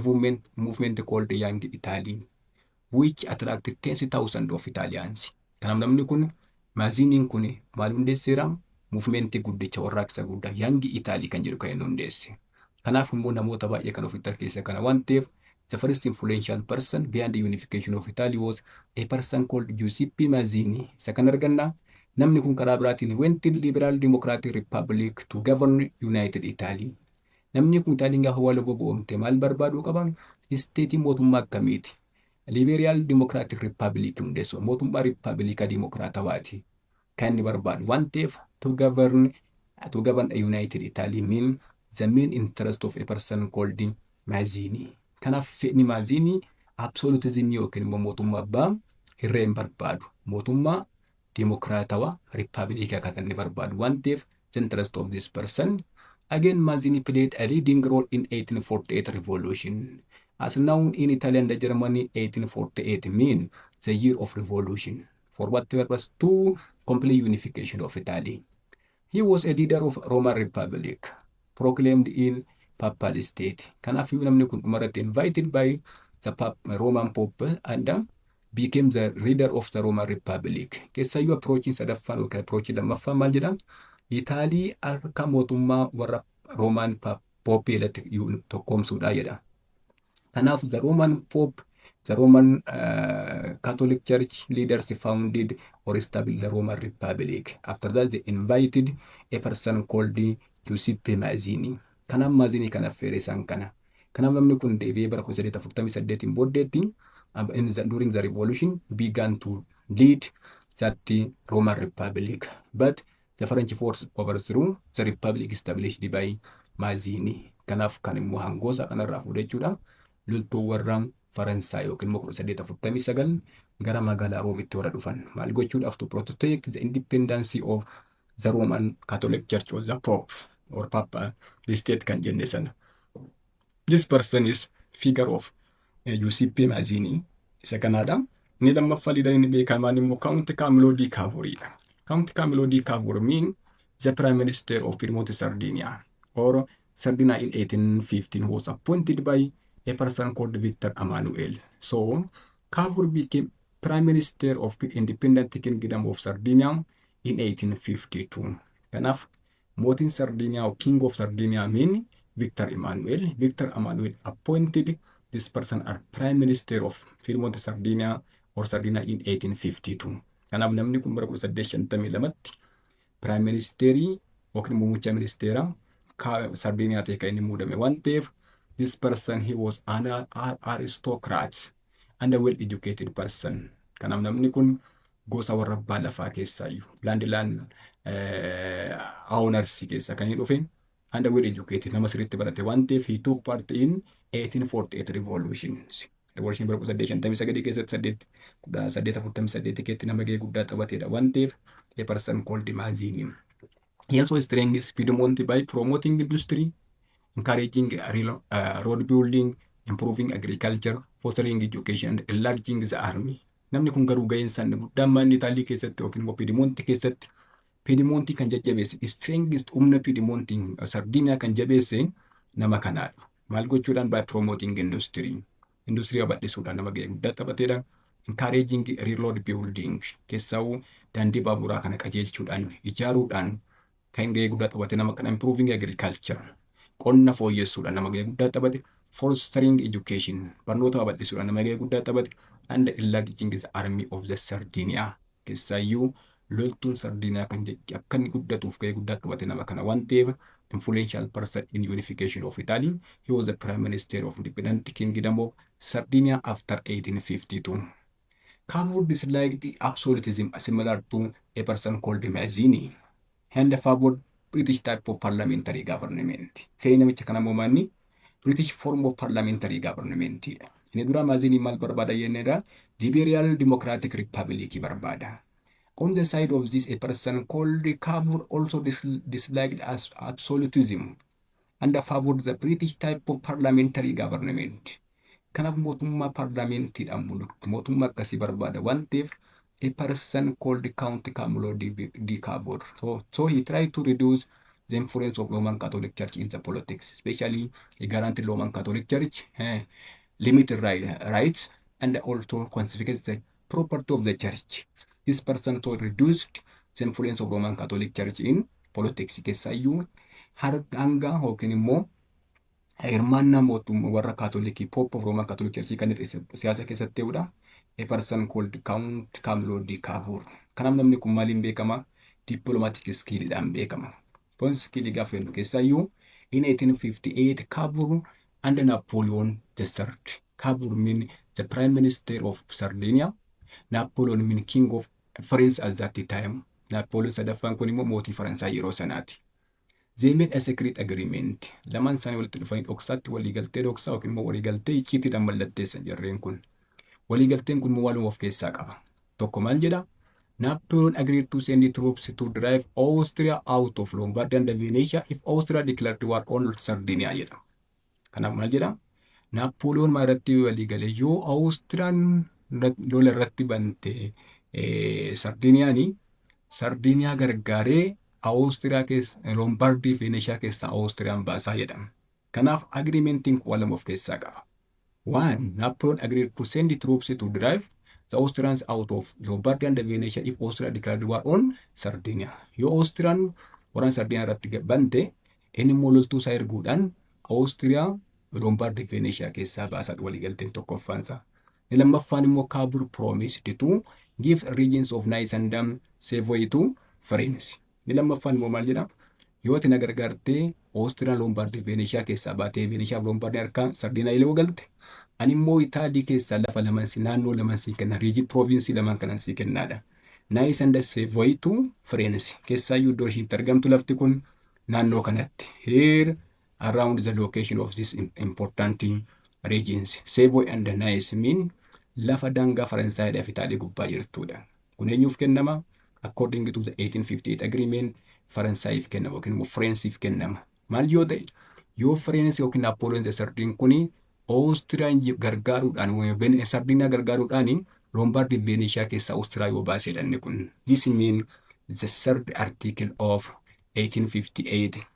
movement called the Young Italy, which attracted 10,000 of Italians. Kanaaf namni kun Mazziniin kun maal hundeesseera? Movement guddicha warraaqsa guddaa Young Italy kan jedhu kan inni hundeesse. Kanaaf immoo namoota baay'ee kan ofitti harkeessa kana waan ta'eef the first influential person behind the unification of Italy was a person called Giuseppe Mazzini. Isa kan arganna namni kun karaa biraatiin went liberal democratic republic to govern united Italy. Namni kun Itaaliin gaafa wal bobba'omte maal barbaaduu qaban? Isteetii mootummaa akkamiiti? Liberal democratic republic hundeessu mootummaa republika demokraatawaati kan inni barbaadu waan ta'eef to govern a united Italy mean the main interest of a person called Mazzini. Kanaaf fedhii Mazzini absolutism yookiin immoo mootummaa abbaa hirree hin barbaadu. Mootummaa demokraatawaa republika kan inni barbaadu waan ta'eef the interest of this person. Again, Mazzini played a leading role in 1848 revolution. As known in Italy and Germany, 1848 mean the year of revolution. For what purpose? To complete unification of Italy. He was a leader of Roman Republic, proclaimed in Papal State. Kanaaf namni kun dhumarratti invited by the Roman Pope and became the leader of the Roman Republic. Keessayyuu approachiin sadaffaan yookaan approachii lammaffaan maal jedha? Itaalii harka mootummaa warra Roman Pope jalatti tokkoomsuudha jedha. Kanaaf the Roman Pope, the Roman Catholic Church leaders founded or established the Roman Republic. After that, they invited a person called Giuseppe Mazzini. Kanaaf Mazzini kana affeere isaan kana. Kanaaf namni kun deebi'ee bara 1848 booddeetti during the revolution began to lead that Roman Republic. But the French force overthrew the republic established by Mazzini. Kanaaf kan immoo hangoosa kanarraa fudhachuudhaan loltuu warra Faransaay yookiin immoo 1849 gara magaalaa Roomitti warra dhufan. Maal gochuudhaaf to protect the independence of the Roman Catholic Church or the Pope or Papa, the state kan jenne sana. This person is figure of Giuseppe Mazzini. Isa kanaadha. Inni lammaffaa liidar inni beekamaan immoo Count Camillo di Cavour'idha. Count Camillo di Cavour mean the Prime Minister of Piedmont Sardinia or Sardinia in 1815 was appointed by a person called Victor Emmanuel. So Cavour became Prime Minister of the Independent Kingdom of Sardinia in 1852. Kanaaf mootiin Sardinia or King of Sardinia mean Victor Emmanuel. Victor Emmanuel appointed this person as Prime Minister of Piedmont Sardinia or Sardinia in 1852. Kanaaf namni kun bara 1852tti Prime Ministerii yookiin muummicha ministeera Sardinia ta'e kan inni muudame waan ta'eef this person he was an aristocrat and a well-educated person. Kanaaf namni kun gosa warra abbaa lafaa keessaayyuu land owners keessa kan inni dhufe and a well-educated nama sirriitti barate waan ta'eef he took part in 1848 revolutions. Revolution bara 1859 keessatti 1848 keessatti nama gahee guddaa taphateedha waan ta'eef a person called Mazzini. He also strengthened Piedmont by promoting industry, encouraging road building, improving agriculture, fostering education, and enlarging the army. Namni kun garuu gaheen isaan guddaan manni Itaalii keessatti yookiin immoo Piedmont keessatti Piedmont kan jajjabeesse strengest humna Piedmont Sardinia kan jabeesse nama kanaadha. Maal gochuudhaan by promoting industry. Industry abadhisuudhaan nama gahee guddaa taphateedha. Encouraging road building keessaa'uu daandii baaburaa kana qajeelchuudhaan ijaaruudhaan kan gahee guddaa taphate nama kana improving agriculture. Qonna fooyyessuudhaan nama gahee guddaa taphate. Fostering education barnoota abadhisuudhaan nama gahee guddaa taphate. And enlarging the army of the Sardinia. Keessayyuu loltuun Sardinia kan akka inni guddatuuf gahee guddaa taphate nama kana waan ta'eef influential person in unification of Italy. He was the Prime Minister of Independent Kingdom of Sardinia after 1852. Cavour disliked absolutism similar to a person called Mazzini and favored British type of parliamentary government. Fe'ii namicha kana moomanni British form of parliamentary government. Inni dura Mazzini maal barbaada yenneedha? Liberal Democratic Republic barbaada. On the side of this, a person called Cavour also disliked absolutism and favored the British type of parliamentary government. Kanaaf mootummaa parliamentiidhaan bulu mootummaa akkasii barbaada waan ta'eef a person called Count Camillo di Cavour. So he tried to reduce the influence of Roman Catholic Church in the politics, especially he guaranteed Roman Catholic Church limited rights and also confiscated the property of the church. This person to reduce the influence of Roman Catholic Church in politics. Keessayyuu hanga yookiin immoo hirmaannaa mootummaa warra Kaatolikii Pope of Roman Catholic Church kan siyaasa keessatti ta'uudha. A person called Count Camillo di Cavour. Kanaaf namni kun maaliin beekama? Diplomatic skillidhaan beekama. Pon skill gaafa jennu keessayyuu in 1858 Cavour and Napoleon III. Cavour mean the Prime Minister of Sardinia. Napoleon mean King of France at that time. Napoleon sadaffaan kun immoo mootii Faransaay yeroo sanaati. They made a secret agreement. Lamaan isaanii walitti dhufanii dhoksaatti waliigaltee dhoksaa yookiin immoo waliigaltee icciitiidhaan mallatteessan jarreen kun. Waliigalteen kun maaluma of keessaa qaba. Tokko maal jedha? Napoleon agreed to send troops to drive Austria out of Lombardy and Venetia if Austria declared war on Sardinia jedha. Kanaaf maal jedha? Napoleon maaratti waliigale yoo Austriyaan lola irratti bante Sardiniyaa gargaaree Awustiriyaa keessa Lombardii fi Veneeshiyaa keessaa Awustiriyaan baasaa jedhama. Kanaaf agreementiin kun lama of keessaa qaba. One, Napoleon agreed to send the troops to drive the Austrians out of Lombardy and Venetia if Austria declared war on Sardinia. Yoo Austrian waraan Sardinia irratti bante, inni immoo loltuu isaa erguudhaan Austria Lombardy Venetia keessaa baasaa waliigalteen tokkoffaansa. Inni lammaffaan immoo Cavour promised to give regions of Nice and Savoy to France. Inni lammaffaan immoo maal jedha? Yoo ati na gargaartee Austria Lombardy Venetia keessaa baatee Venetia Lombardy harkaa Sardinia illee galte, ani immoo Itaalii keessaa lafa laman si naannoo laman si kenna region province laman kanan si kennaadha. Nice and Savoy to France keessaa iddoo ishiin argamtu lafti kun naannoo kanatti. Here around the location of this important regions. Savoy and Nice mean lafa daangaa Faransaayidhaa fi Itaalii gubbaa jirtudha. Kun eenyuuf kennama? According to the 1858 agreement, Faransaayif kennama yookiin immoo Frenchiif kennama. Maal yoo ta'e? Yoo France yookiin Napoleon Sardiin kuni Austriyaan gargaaruudhaan Sardiinaa gargaaruudhaan Lombardy Venetia keessaa Austriyaa yoo baasedha inni kun. This mean the third article of 1858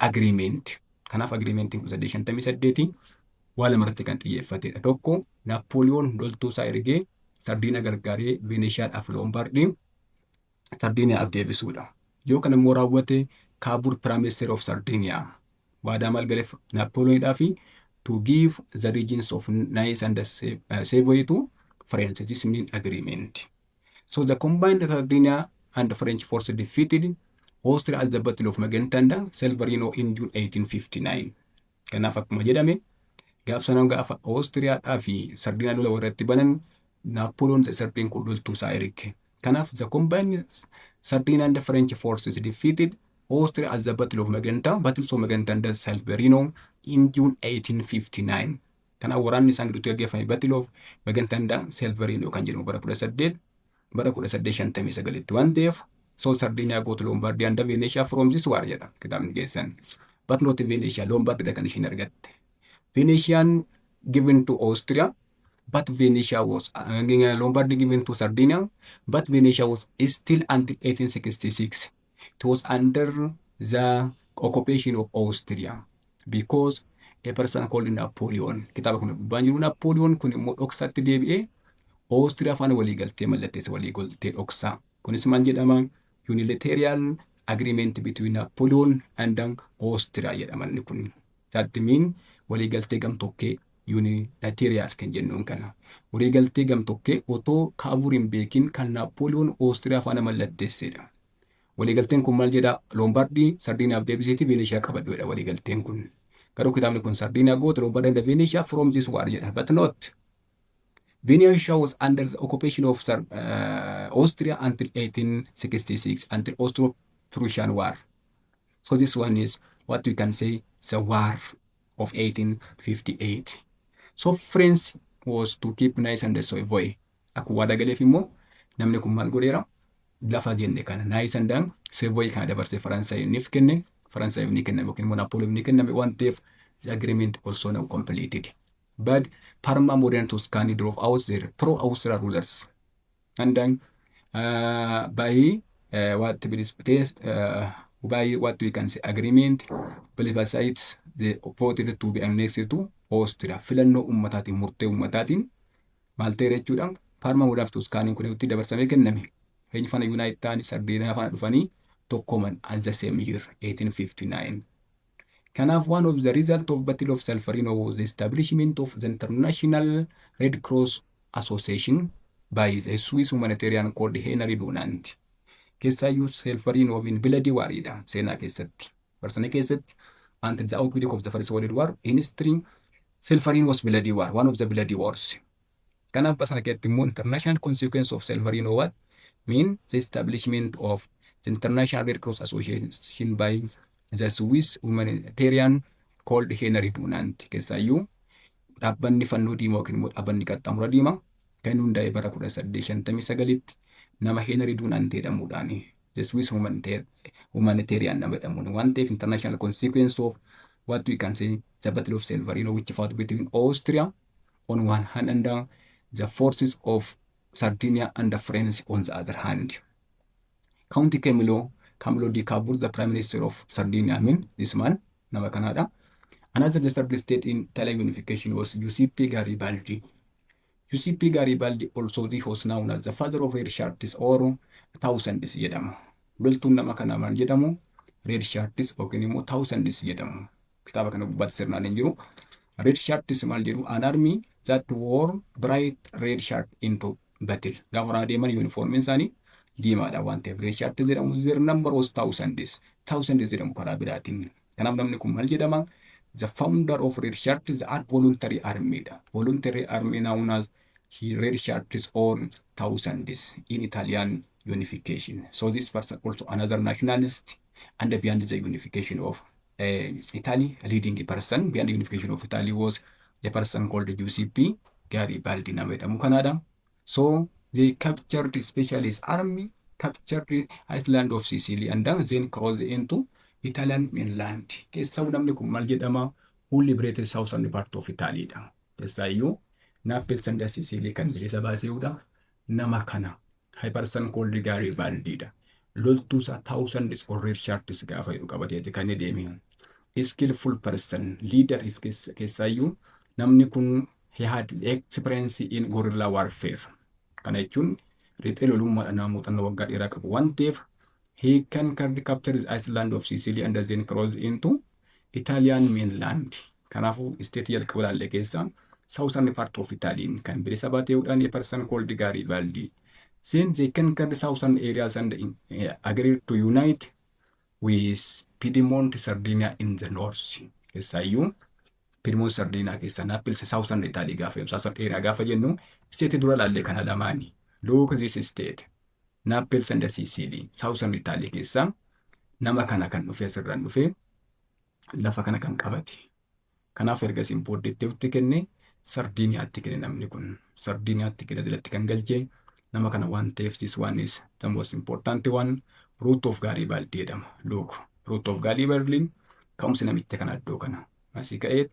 agreement. Kanaaf agreementiin 1958 waan lamarratti kan xiyyeeffatedha. Tokko, Napoleon loltuu isaa ergee Sardiinaa gargaaree Venetiaadhaaf Lombardy Sardiiniyaaf deebisuudha. Yoo kana immoo raawwate Cavour Prime Minister of Sardinia waadaa maal galeef Napoleonidhaa fi to give the regions of Nice and Savoy to France. This means agreement. So the combined Sardinia and French forces defeated Austria at the Battle of Magenta and Solferino in June 1859. Kanaaf akkuma jedhame gaafsanaan gaafa Austriyaadhaa fi Sardiinaa lola warratti banan Napoleon Sardiin kun loltuu isaa erge. Kanaaf the combined Sardinia and French forces defeated Austria at the Battle of Magenta, Battles of Magenta and Solferino in June 1859. Kanaaf waraanni isaan gidduutti gaggeeffame Battle of Magenta and Solferino kan jedhamu bara 1859 waan ta'eef so Sardinia go to Lombardy and Venetia from this war jedha kitaabni geessan. But not Venetia, Lombardy kan ishiin argatte. Venetian given to Austria, but Venetia was Lombardy given to Sardinia, but Venetia was still until 1866. It was under the occupation of Austria because a person called Napoleon. Kitaaba kun banjiru Napoleon kun immoo dhoksaatti deebi'ee Austria faana waliigaltee mallatteessa waliigaltee dhoksaa. Kunis maal jedhama? Unilateral agreement between Napoleon and Austria jedhama inni kun. That mean waliigaltee gamtokkee unilateral kan jennuun kana. Waliigaltee gamtokkee otoo Cavour hin beekin kan Napoleon Austria faana mallatteessedha. Waliigalteen kun maal jedha? Lombardy Sardiiniyaaf deebisiitii Venetia qabadhuudha waliigalteen kun. Garuu kitaabni kun Sardinia go to Lombardy and Venetia from this war jedha. But not. Venetia was under the occupation of Austria until 1866, until Austro-Prussian war. So this one is what we can say the war of 1858. So France was to keep Nice and Savoy. Akkuma waadaa galeef immoo namni kun maal godheera? Lafa jenne kana Nice and Savoy kana dabarsee Faransaayif kenne, Faransaayif ni kenname yookiin immoo Napoleon ni kenname waan ta'eef the agreement also now completed. But Parma, Modena, Tuscany drove out their pro-Austria rulers. And then by what we can say agreement, plebiscites they voted to be annexed to Austria. Filannoo ummataatiin murtee ummataatiin maal ta'e jechuudha. Parma, Modena, Tuscany kun itti dabarsamee kenname. Eenyu faana United ta'anii Sardiiniyaa faana dhufanii tokkoman at the same year 1859. Kanaaf one of the result of Battle of Solferino was the establishment of the International Red Cross Association by the Swiss humanitarian called Henry Dunant. Keessaayyuu Solferinoon bloody warriidha seenaa keessatti. Barsana keessatti until the outbreak of the First World War in history Solferino was bloody war, one of the bloody wars. Kanaaf barsana keessatti immoo international consequence of Solferino what mean the establishment of the International Red Cross Association by the Swiss humanitarian called Henry Dunant. Keessaayyuu dhaabbanni fannoo diimaa yookiin immoo dhaabbanni qaxxaamura diimaa kan hundaa'e bara 1859tti nama Henry Dunant jedhamuudhaan the Swiss humanitarian nama jedhamuun waan ta'eef international consequence of what we can say the Battle of Solferino which fought between Austria on one hand and the forces of Sardinia and France on the other hand. County Camillo Camillo di Cavour, the Prime Minister of Sardinia, this man, nama Canada. Another established state in Italian unification was Giuseppe Garibaldi. Giuseppe Garibaldi, also he was known as the father of red shirts or thousandis jedhamu. Loltuun nama kana maal jedhamu? Red shirts yookiin immoo thousandis jedhamu. Kitaaba kana gubbaatti sirnaan hin jiru. Red shirts maal jedhu? An army that wore bright red shirt into battle. Gaafa waraana deeman uniformiin isaanii diimaadha waan ta'eef red shirts jedhamu. Their number was thousands. Thousands jedhamu karaa biraatiin. Kanaaf namni kun maal jedhama? The founder of red shirts are voluntary army. Voluntary army known as red shirts or thousands in Italian unification. So this person also another nationalist, and behind the unification of Italy, a leading person behind the unification of Italy was a person called Giuseppe Garibaldi namedhamu Canada. So they captured the specialist army, captured the island of Sicily, and then crossed into Italian mainland. Keessaa namni kun maal jedhama? Who liberated southern part of Italy dha. Keessaayyuu Naples and Sicily kan bilisa baaseedha. Nama kana a person called Garibaldi dha. Loltuusa thousands or red shirts gaafa jedhu qabateeti kan deeme. Skillful person, leader is keessaayyuu namni kun he had experience in guerrilla warfare. Kana jechuun riphee lolummaadha nama muuxannoo waggaa dheeraa qabu waan ta'eef he can capture the island of Sicily and then cross into Italian mainland. Kanaafuu state jalqaba ilaalle keessaa southern part of Italy kan bilisa baateedhaan a person called Garibaldi. Since they can cover the southern areas and agreed to unite with Piedmont, Sardinia in the north. Keessaayyuu Piedmont, Sardinia keessa Naples, southern Italy gaafa southern area gaafa jennu state dura ilaalle kana lamaani. Look this state. Naples and Sicily, southern Italy keessa nama kana kan dhufee sirraan dhufee lafa kana kan qabate. Kanaaf ergasiin booddeetti utti kenne Sardiniyaatti kenne namni kun. Sardiniyaatti kenne jalatti kan galchee nama kana waan ta'eef this one is the most important one. Root of Garibaldi jedhama. Look, root of Garibaldi ka'umsi namicha kana iddoo kana. Asii ka'ee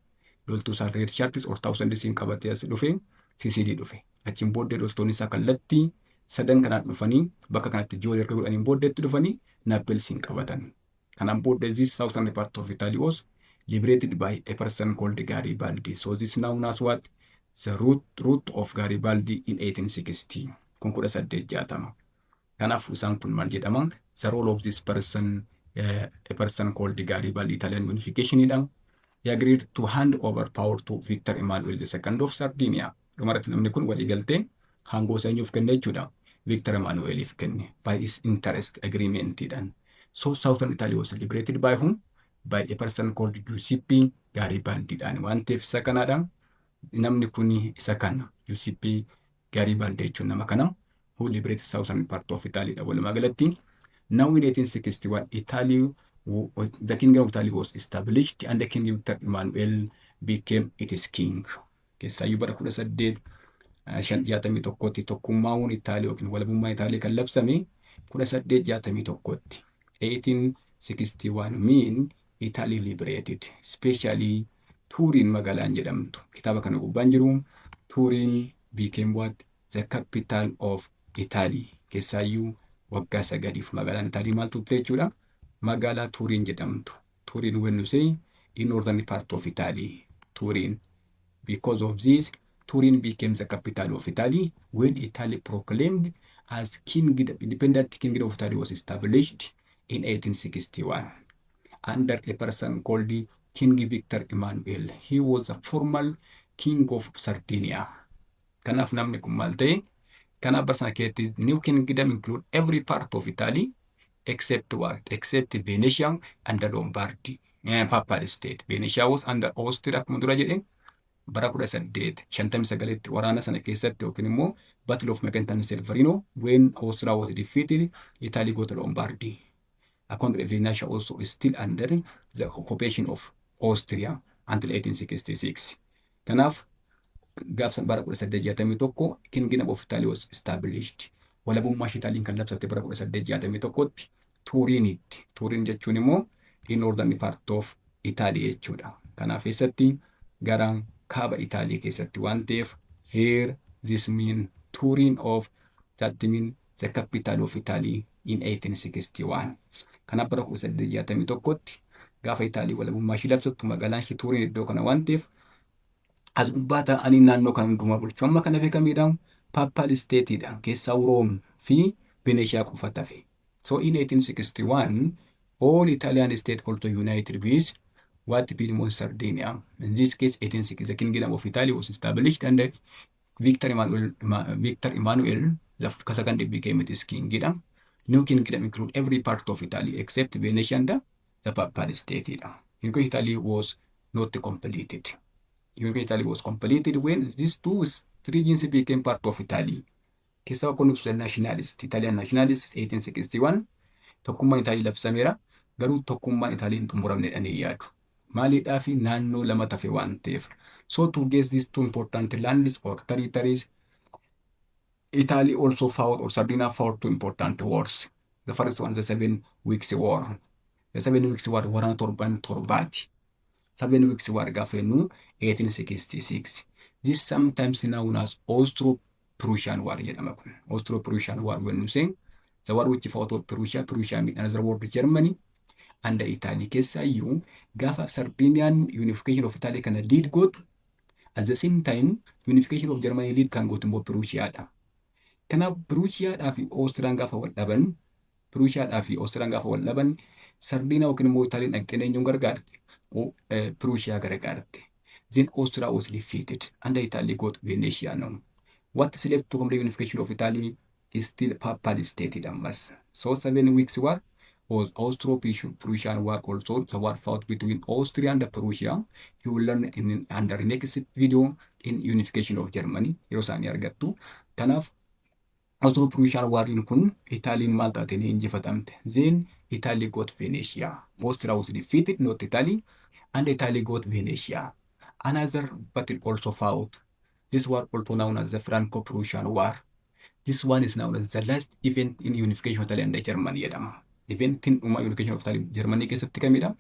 loltuu isaa red shirts or thousandisiin qabatee as dhufee Sicily dhufe. Achiin booddee loltoonni isaa kallattii sadan kanaan dhufanii bakka kanatti joodii erga godhaniin booddeetti dhufanii Napelsiin qabatan. Kanaan booddee this southern part of Italy was liberated by a person called Garibaldi. So this known as what? The root of Garibaldi in 1860. Kun 1860. Kanaaf isaan kun maal jedhaman? The role of this person, a person called Garibaldi, Italian Unification idhaan. He agreed to hand over power to Victor Emmanuel II of Sardinia. Dhumarratti namni kun walii galtee hangoo sanyuuf kenne jechuudha. Victor Emmanuelif kenne by his interest agreement idhaan. So southern Italy was liberated by whom? By a person called Giuseppe Garibaldi dhaan. Waan ta'eef isa kanaadhaan namni kun isa kana Giuseppe Garibaldi jechuun nama kana who liberated southern part of Italy dha walumaa galatti. Now in 1861 Italy, the kingdom of Italy was established and the king Victor Emmanuel became its king. Keessaayyuu bara 1861tti tokkummaa'uun Itaali yookiin walabummaa Itaalii kan labsame 1861tti. 1861 mean Italy liberated, especially Turin magaalaan jedhamtu. Kitaaba kana gubbaan jiru Turin became what? The capital of Italy. Keessaayyuu waggaa sagaliif magaalaan Itaalii maal turte jechuudha? Magaalaa Turin jedhamtu. Turin when you say in northern part of Italy. Turin. Because of this, Turin became the capital of Italy when Italy proclaimed as independent kingdom of Italy was established in 1861 under a person called King Victor Emmanuel. He was a formal king of Sardinia. Kanaaf namni kun maal ta'e? Kanaaf barsana keessatti new kingdom include every part of Italy except what? Except Venetia and the Lombardy. Papal state. Venetia was under Austria akkuma dura jedhe. Bara 1859tti waraana sana keessatti yookiin immoo Battle of Magenta-Silverino when Austria was defeated, Italy got Lombardy. According to Venetia also is still under the occupation of Austria until 1866. Kanaaf gaafsan bara 1861 kingdom of Italy was established. Walabummaa Itaaliin kan labsatte bara 1861tti Turinitti. Turin jechuun immoo in northern part of Italy jechuudha. Kanaaf keessatti gara kaaba Italy keessatti waan ta'eef here this mean Turin of that mean the capital of Italy in 1861. Kanaaf bara 1861tti gaafa Itaalii walabummaa ishee labsattu magaalaan ishee Tuuriin iddoo kana waan ta'eef as gubbaa ta'anii naannoo kana hundumaa bulchu. Amma kana beekamiidhaan Papal Stateidha. Keessaa Room fi Venetia qofa tafe. So in 1861, all Italian states also united with what became Sardinia. In this case, 1860, the Kingdom of Italy was established and Victor Emmanuel, the second became its kingdom. New kingdom include every part of Italy except Venetia and the Papal State. Italy was not completed. Italy was completed when these two regions became part of Italy. Keessaa kunuunsa nationalist, Italian nationalists 1861 tokkummaan Itaalii labsameera garuu tokkummaan Itaalii hin xumuramnedhanii yaadu. Maaliidhaa fi naannoo lama tafe waan ta'eef. So to get these two important lands or territories, Italy also fought or Sardinia fought two important wars. The first one, the 7 Weeks War. The 7 Weeks War waraana torbaati. 7 Weeks War gaafa jennu 1866. This sometimes known as Austro-Prussian War jedhama kun. Austro-Prussian War when you say the war which fought Prussia, Prussia mean another war with Germany and Italy. Keessa iyyuu gaafa Sardinian Unification of Italy kana lead gootu at the same time Unification of Germany lead kan gootu immoo Prussiaadha. Kanaaf Prussiaadhaa fi Austrian gaafa wal dhaban, Prussiaadhaa fi Austrian gaafa wal dhaban, Sardinia yookiin immoo Italiin dhaqxeen eenyuun gargaarte? Prussia gargaarte. Then Austria was defeated and Italy got Venetia now. What is left to complete unification of Italy is still Papal State ammas. So 7 Weeks War was Austro-Prussian War also, the war fought between Austria and Prussia. You will learn in under next video in unification of Germany. Yeroo isaanii argattu. Kanaaf Austro-Prussian War in kun Italiin maal taateen injifatamte. Then Italy got Venetia. Austria was defeated, not Italy, and Italy got Venetia. Another battle also fought. This war also known as the Franco-Prussian War. This one is known as the last event in unification of Italy and Germany jedhama. Event in unification of Italy Germany keessatti kamidha?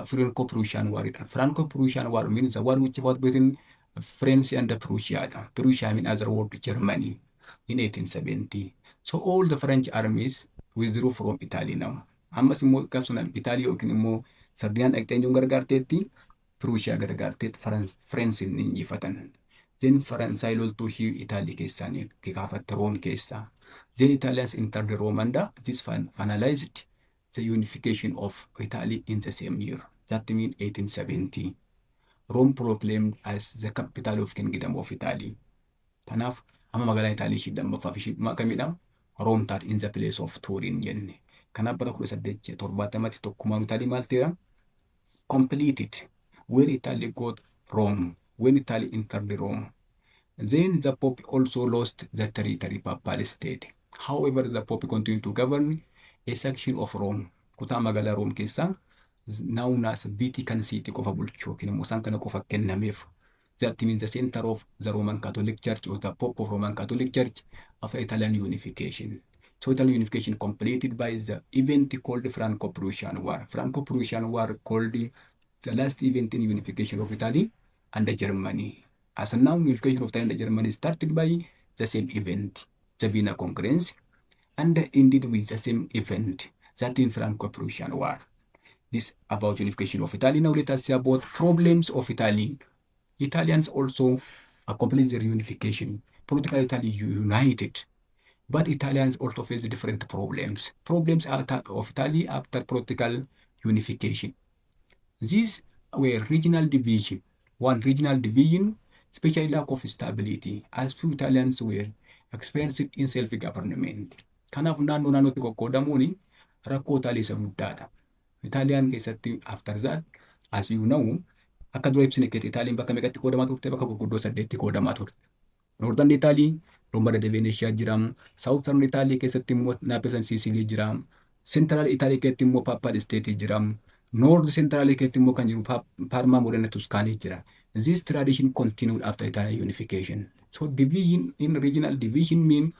Franco-Prussian War. Franco-Prussian War means the war which fought between France and Prussia. Prussia means other word Germany in 1870. So all the French armies withdrew from Italy now. Ammas immoo qabsuna Italy yookiin immoo Sardinaan dhaqxee eenyuun gargaarteetti? Prussia gargaarteet France hin injifatan. Then Faransaay loltuu ishii Italy keessaa kaafatte Rome keessaa. Then Italians entered Rome and this finalized the unification of Italy in the same year. That means 1870. Rome proclaimed as the capital of Kingdom of Italy. Kanaaf amma magaalaan Italy ishii lammaffaa fi kamidha? Rome taat in the place of Turin jenne. Kanaaf bara 1870 tokkummaan Italy maal ta'eera? Completed. Where Italy got Rome, when Italy entered Rome. Then the Pope also lost the territory, Papal State. However, the Pope continued to govern a section of Rome. Kutaa magaalaa Rome keessaa known as Vatican City qofa bulchuu yookiin immoo isaan kana qofa kennameef. That means the center of the Roman Catholic Church or the Pope of Roman Catholic Church after Italian Unification. So Italian Unification completed by the event called Franco-Prussian War. Franco-Prussian War called the last event in unification of Italy and Germany. As now, unification of Italy and Germany started by the same event, the Vienna Congress, and ended with the same event, that in Franco-Prussian War. This about unification of Italy. Now let us see about problems of Italy. Italians also accomplished their unification. Political Italy united, but Italians also face different problems. Problems of Italy after political unification. These were regional division. One regional division, especially lack of stability, as few Italians were experiencing in self-government. Kanaaf naannootti qoqqoodamuun rakkoo Itaalii isa guddaadha. Italian keessatti after that, as you know, akka dura ibsine keetti Itaaliin bakka meeqatti qoodamaa turte? Bakka gurguddoo 8tti qoodamaa turte. Northern Italy, Roma de Venetia jira. Southern Italy keessatti immoo Naples and Sicily jira. Central Italy keessatti immoo Papal State jira. North Central keessatti immoo kan jiru Parma Modena Tuscany jira. This tradition continued after Italian unification. So division in regional division mean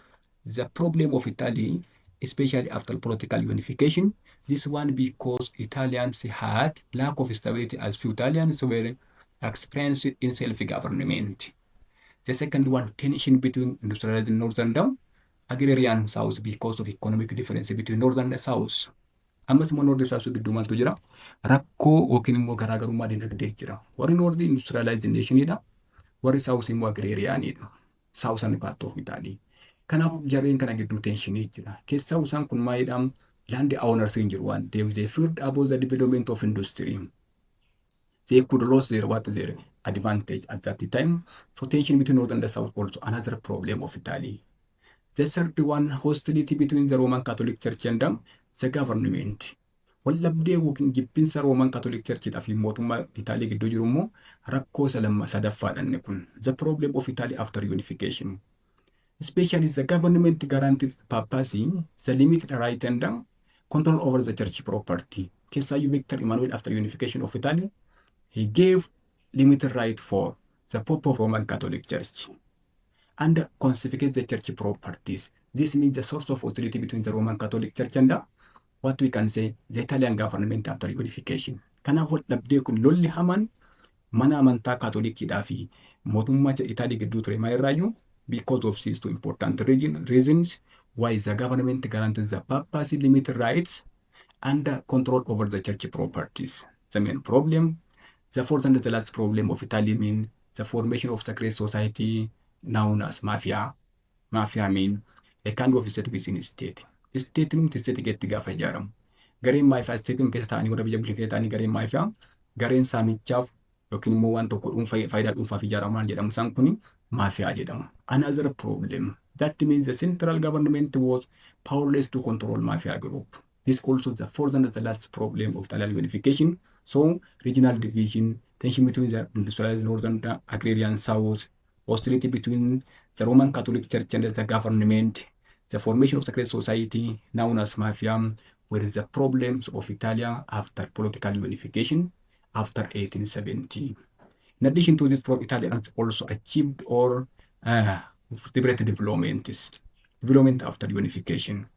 the problem of Italy, especially after political unification. This one because Italians had lack of stability as few Italians were experienced in self-government. The second one, tension between industrialized north and down, agrarian south because of economic difference between north and south. Ammas immoo Noordii fi Saawus gidduu maaltu jira? Rakkoo yookiin immoo garaagarummaa dinagdee jira. Warri Noordii industrialized nationidha. Warri Saawus immoo agreeriyaanidha. Saawus and part of Italy. Kanaaf jarreen kana gidduu tenshinii jira. Keessaa isaan kun maalidhaan land owners hin jiru waan ta'eef they feared about the development of industry. They could lose their advantage at that time. So tension between North and the South also another problem of Italy. The third one, hostility between the Roman Catholic Church and the government. Wallabdee yookiin jibbinsa Roman Catholic Church fi mootummaa Italy gidduu jiru immoo rakkoo sadaffaadhaan kun. The problem of Italy after unification. Especially the government guaranteed papacy the limited right and control over the church property. Keessaayyuu Victor Emmanuel after unification of Italy, he gave limited right for the Pope of Roman Catholic Church and confiscated the church properties. This means the source of hostility between the Roman Catholic Church and what we can say the Italian government after unification. Kanaaf waldhabdee kun lolli hamaan mana amantaa Kaatolikiidhaa fi mootummaa Italy gidduu ture maayirraayyuu because of these two important reasons why the government guarantees the papacy limited rights and control over the church properties. The main problem. The fourth and the last problem of Italy means the formation of secret society known as mafia. Mafia means a kind of state within state. State room to state get gaafa ijaaram. Gareen mafia state room keessa ta'anii warra biyya bulchan keessa ta'anii gareen mafia gareen saamichaaf yookiin immoo waan tokko faayidaa dhuunfaaf ijaaraman jedhamu isaan kuni mafia jedhamu. Another problem. That means the central government was powerless to control mafia group. This also the fourth and the last problem of Italian unification. So, regional division, tension between the industrialized north and the agrarian south, hostility between the Roman Catholic Church and the government, the formation of secret society known as mafia, were the problems of Italia after political unification after 1870. In addition to this, Italy has also achieved or deliberate development after unification.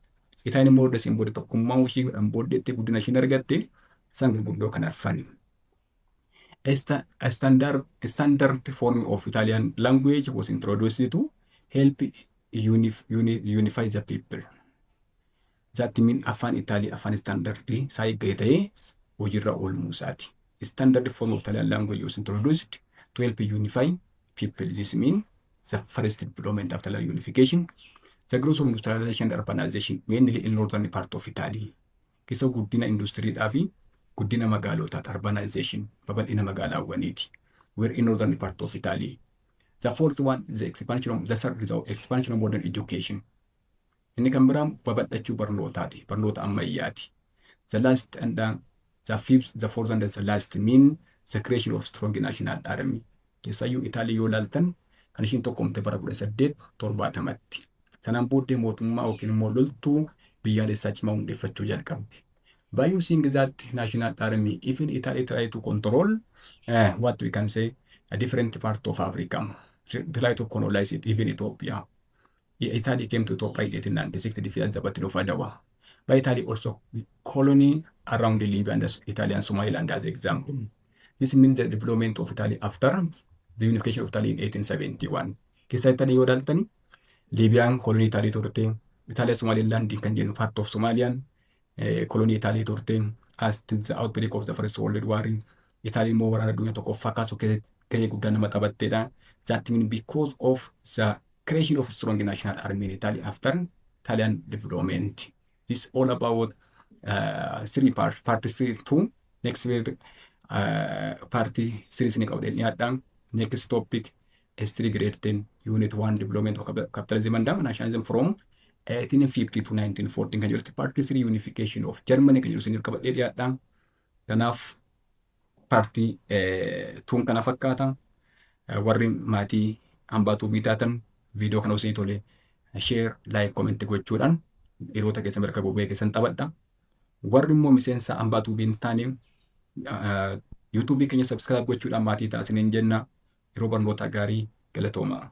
Italy more the symbol of Kumaushi and Bodete Budina Shinargate. Some people can have fun. A standard form of Italian language was introduced to help unify the people. That means afan Italy afan standard sai gaytae ujirra olmusati. Standard form of Italian language was introduced to help unify people. This means the first development after unification. The growth of industrialization and urbanization mainly in northern part of Italy. Kisa guddina industry fi guddina magaalotaa urbanization babal'ina magaalaawwaniiti. We're in northern part of Italy. The fourth one is the expansion of modern education. Inni kan biraan babal'achuu barnootaati. Barnoota ammayyaati. The last and the fifth, the fourth and the last mean the creation of strong national army. Keessaayyuu Italy yoo laaltan kan ishiin tokkomte bara 1870. Sanaan booddee mootummaa yookiin immoo loltuu biyyaalessaa cimaa hundeeffachuu jalqabde. By using that national army, even Italy tried to control what we can say a different part of Africa. Try to colonize it, even Ethiopia. Italy came to Ethiopia in 1896 to defeat the Battle of Adawa. But Italy also colony around the Libya and the Italian Somaliland as example. This means the development of Italy after the unification of Italy in 1871. Kisa Italy yoo daltani Libyan colony Italy turte, Italia Somaliland kan jennu part of Somalian colony Italy turte as the outbreak of the First World War. Italy mo waraana addunyaa tokkoffaa kaasuu gahee guddaa nama taphatteedha. That means because of the creation of a strong national army in Italy after Italian development. This is all about three parts. Part 2, next week, party series ni kaudel niadang. Next topic, S3 grade 10, unit 1, development of capitalism and nationalism from 1850 to 1914. Kan jiru party 3, unification of Germany. Kan jiru sinir kaudel niadang. Kanaaf party tun kana fakkaata. Warri maatii hambaatuu bitaatan video kana osoo tole share, like, comment gochuudhaan dhiirota keessa mirga gogee keessan taphadha. Warri immoo miseensa hambaatuu bintaaniin YouTube keenya subscribe gochuudhaan maatii taasisaniin jenna. Yeroo barnoota gaarii galatooma.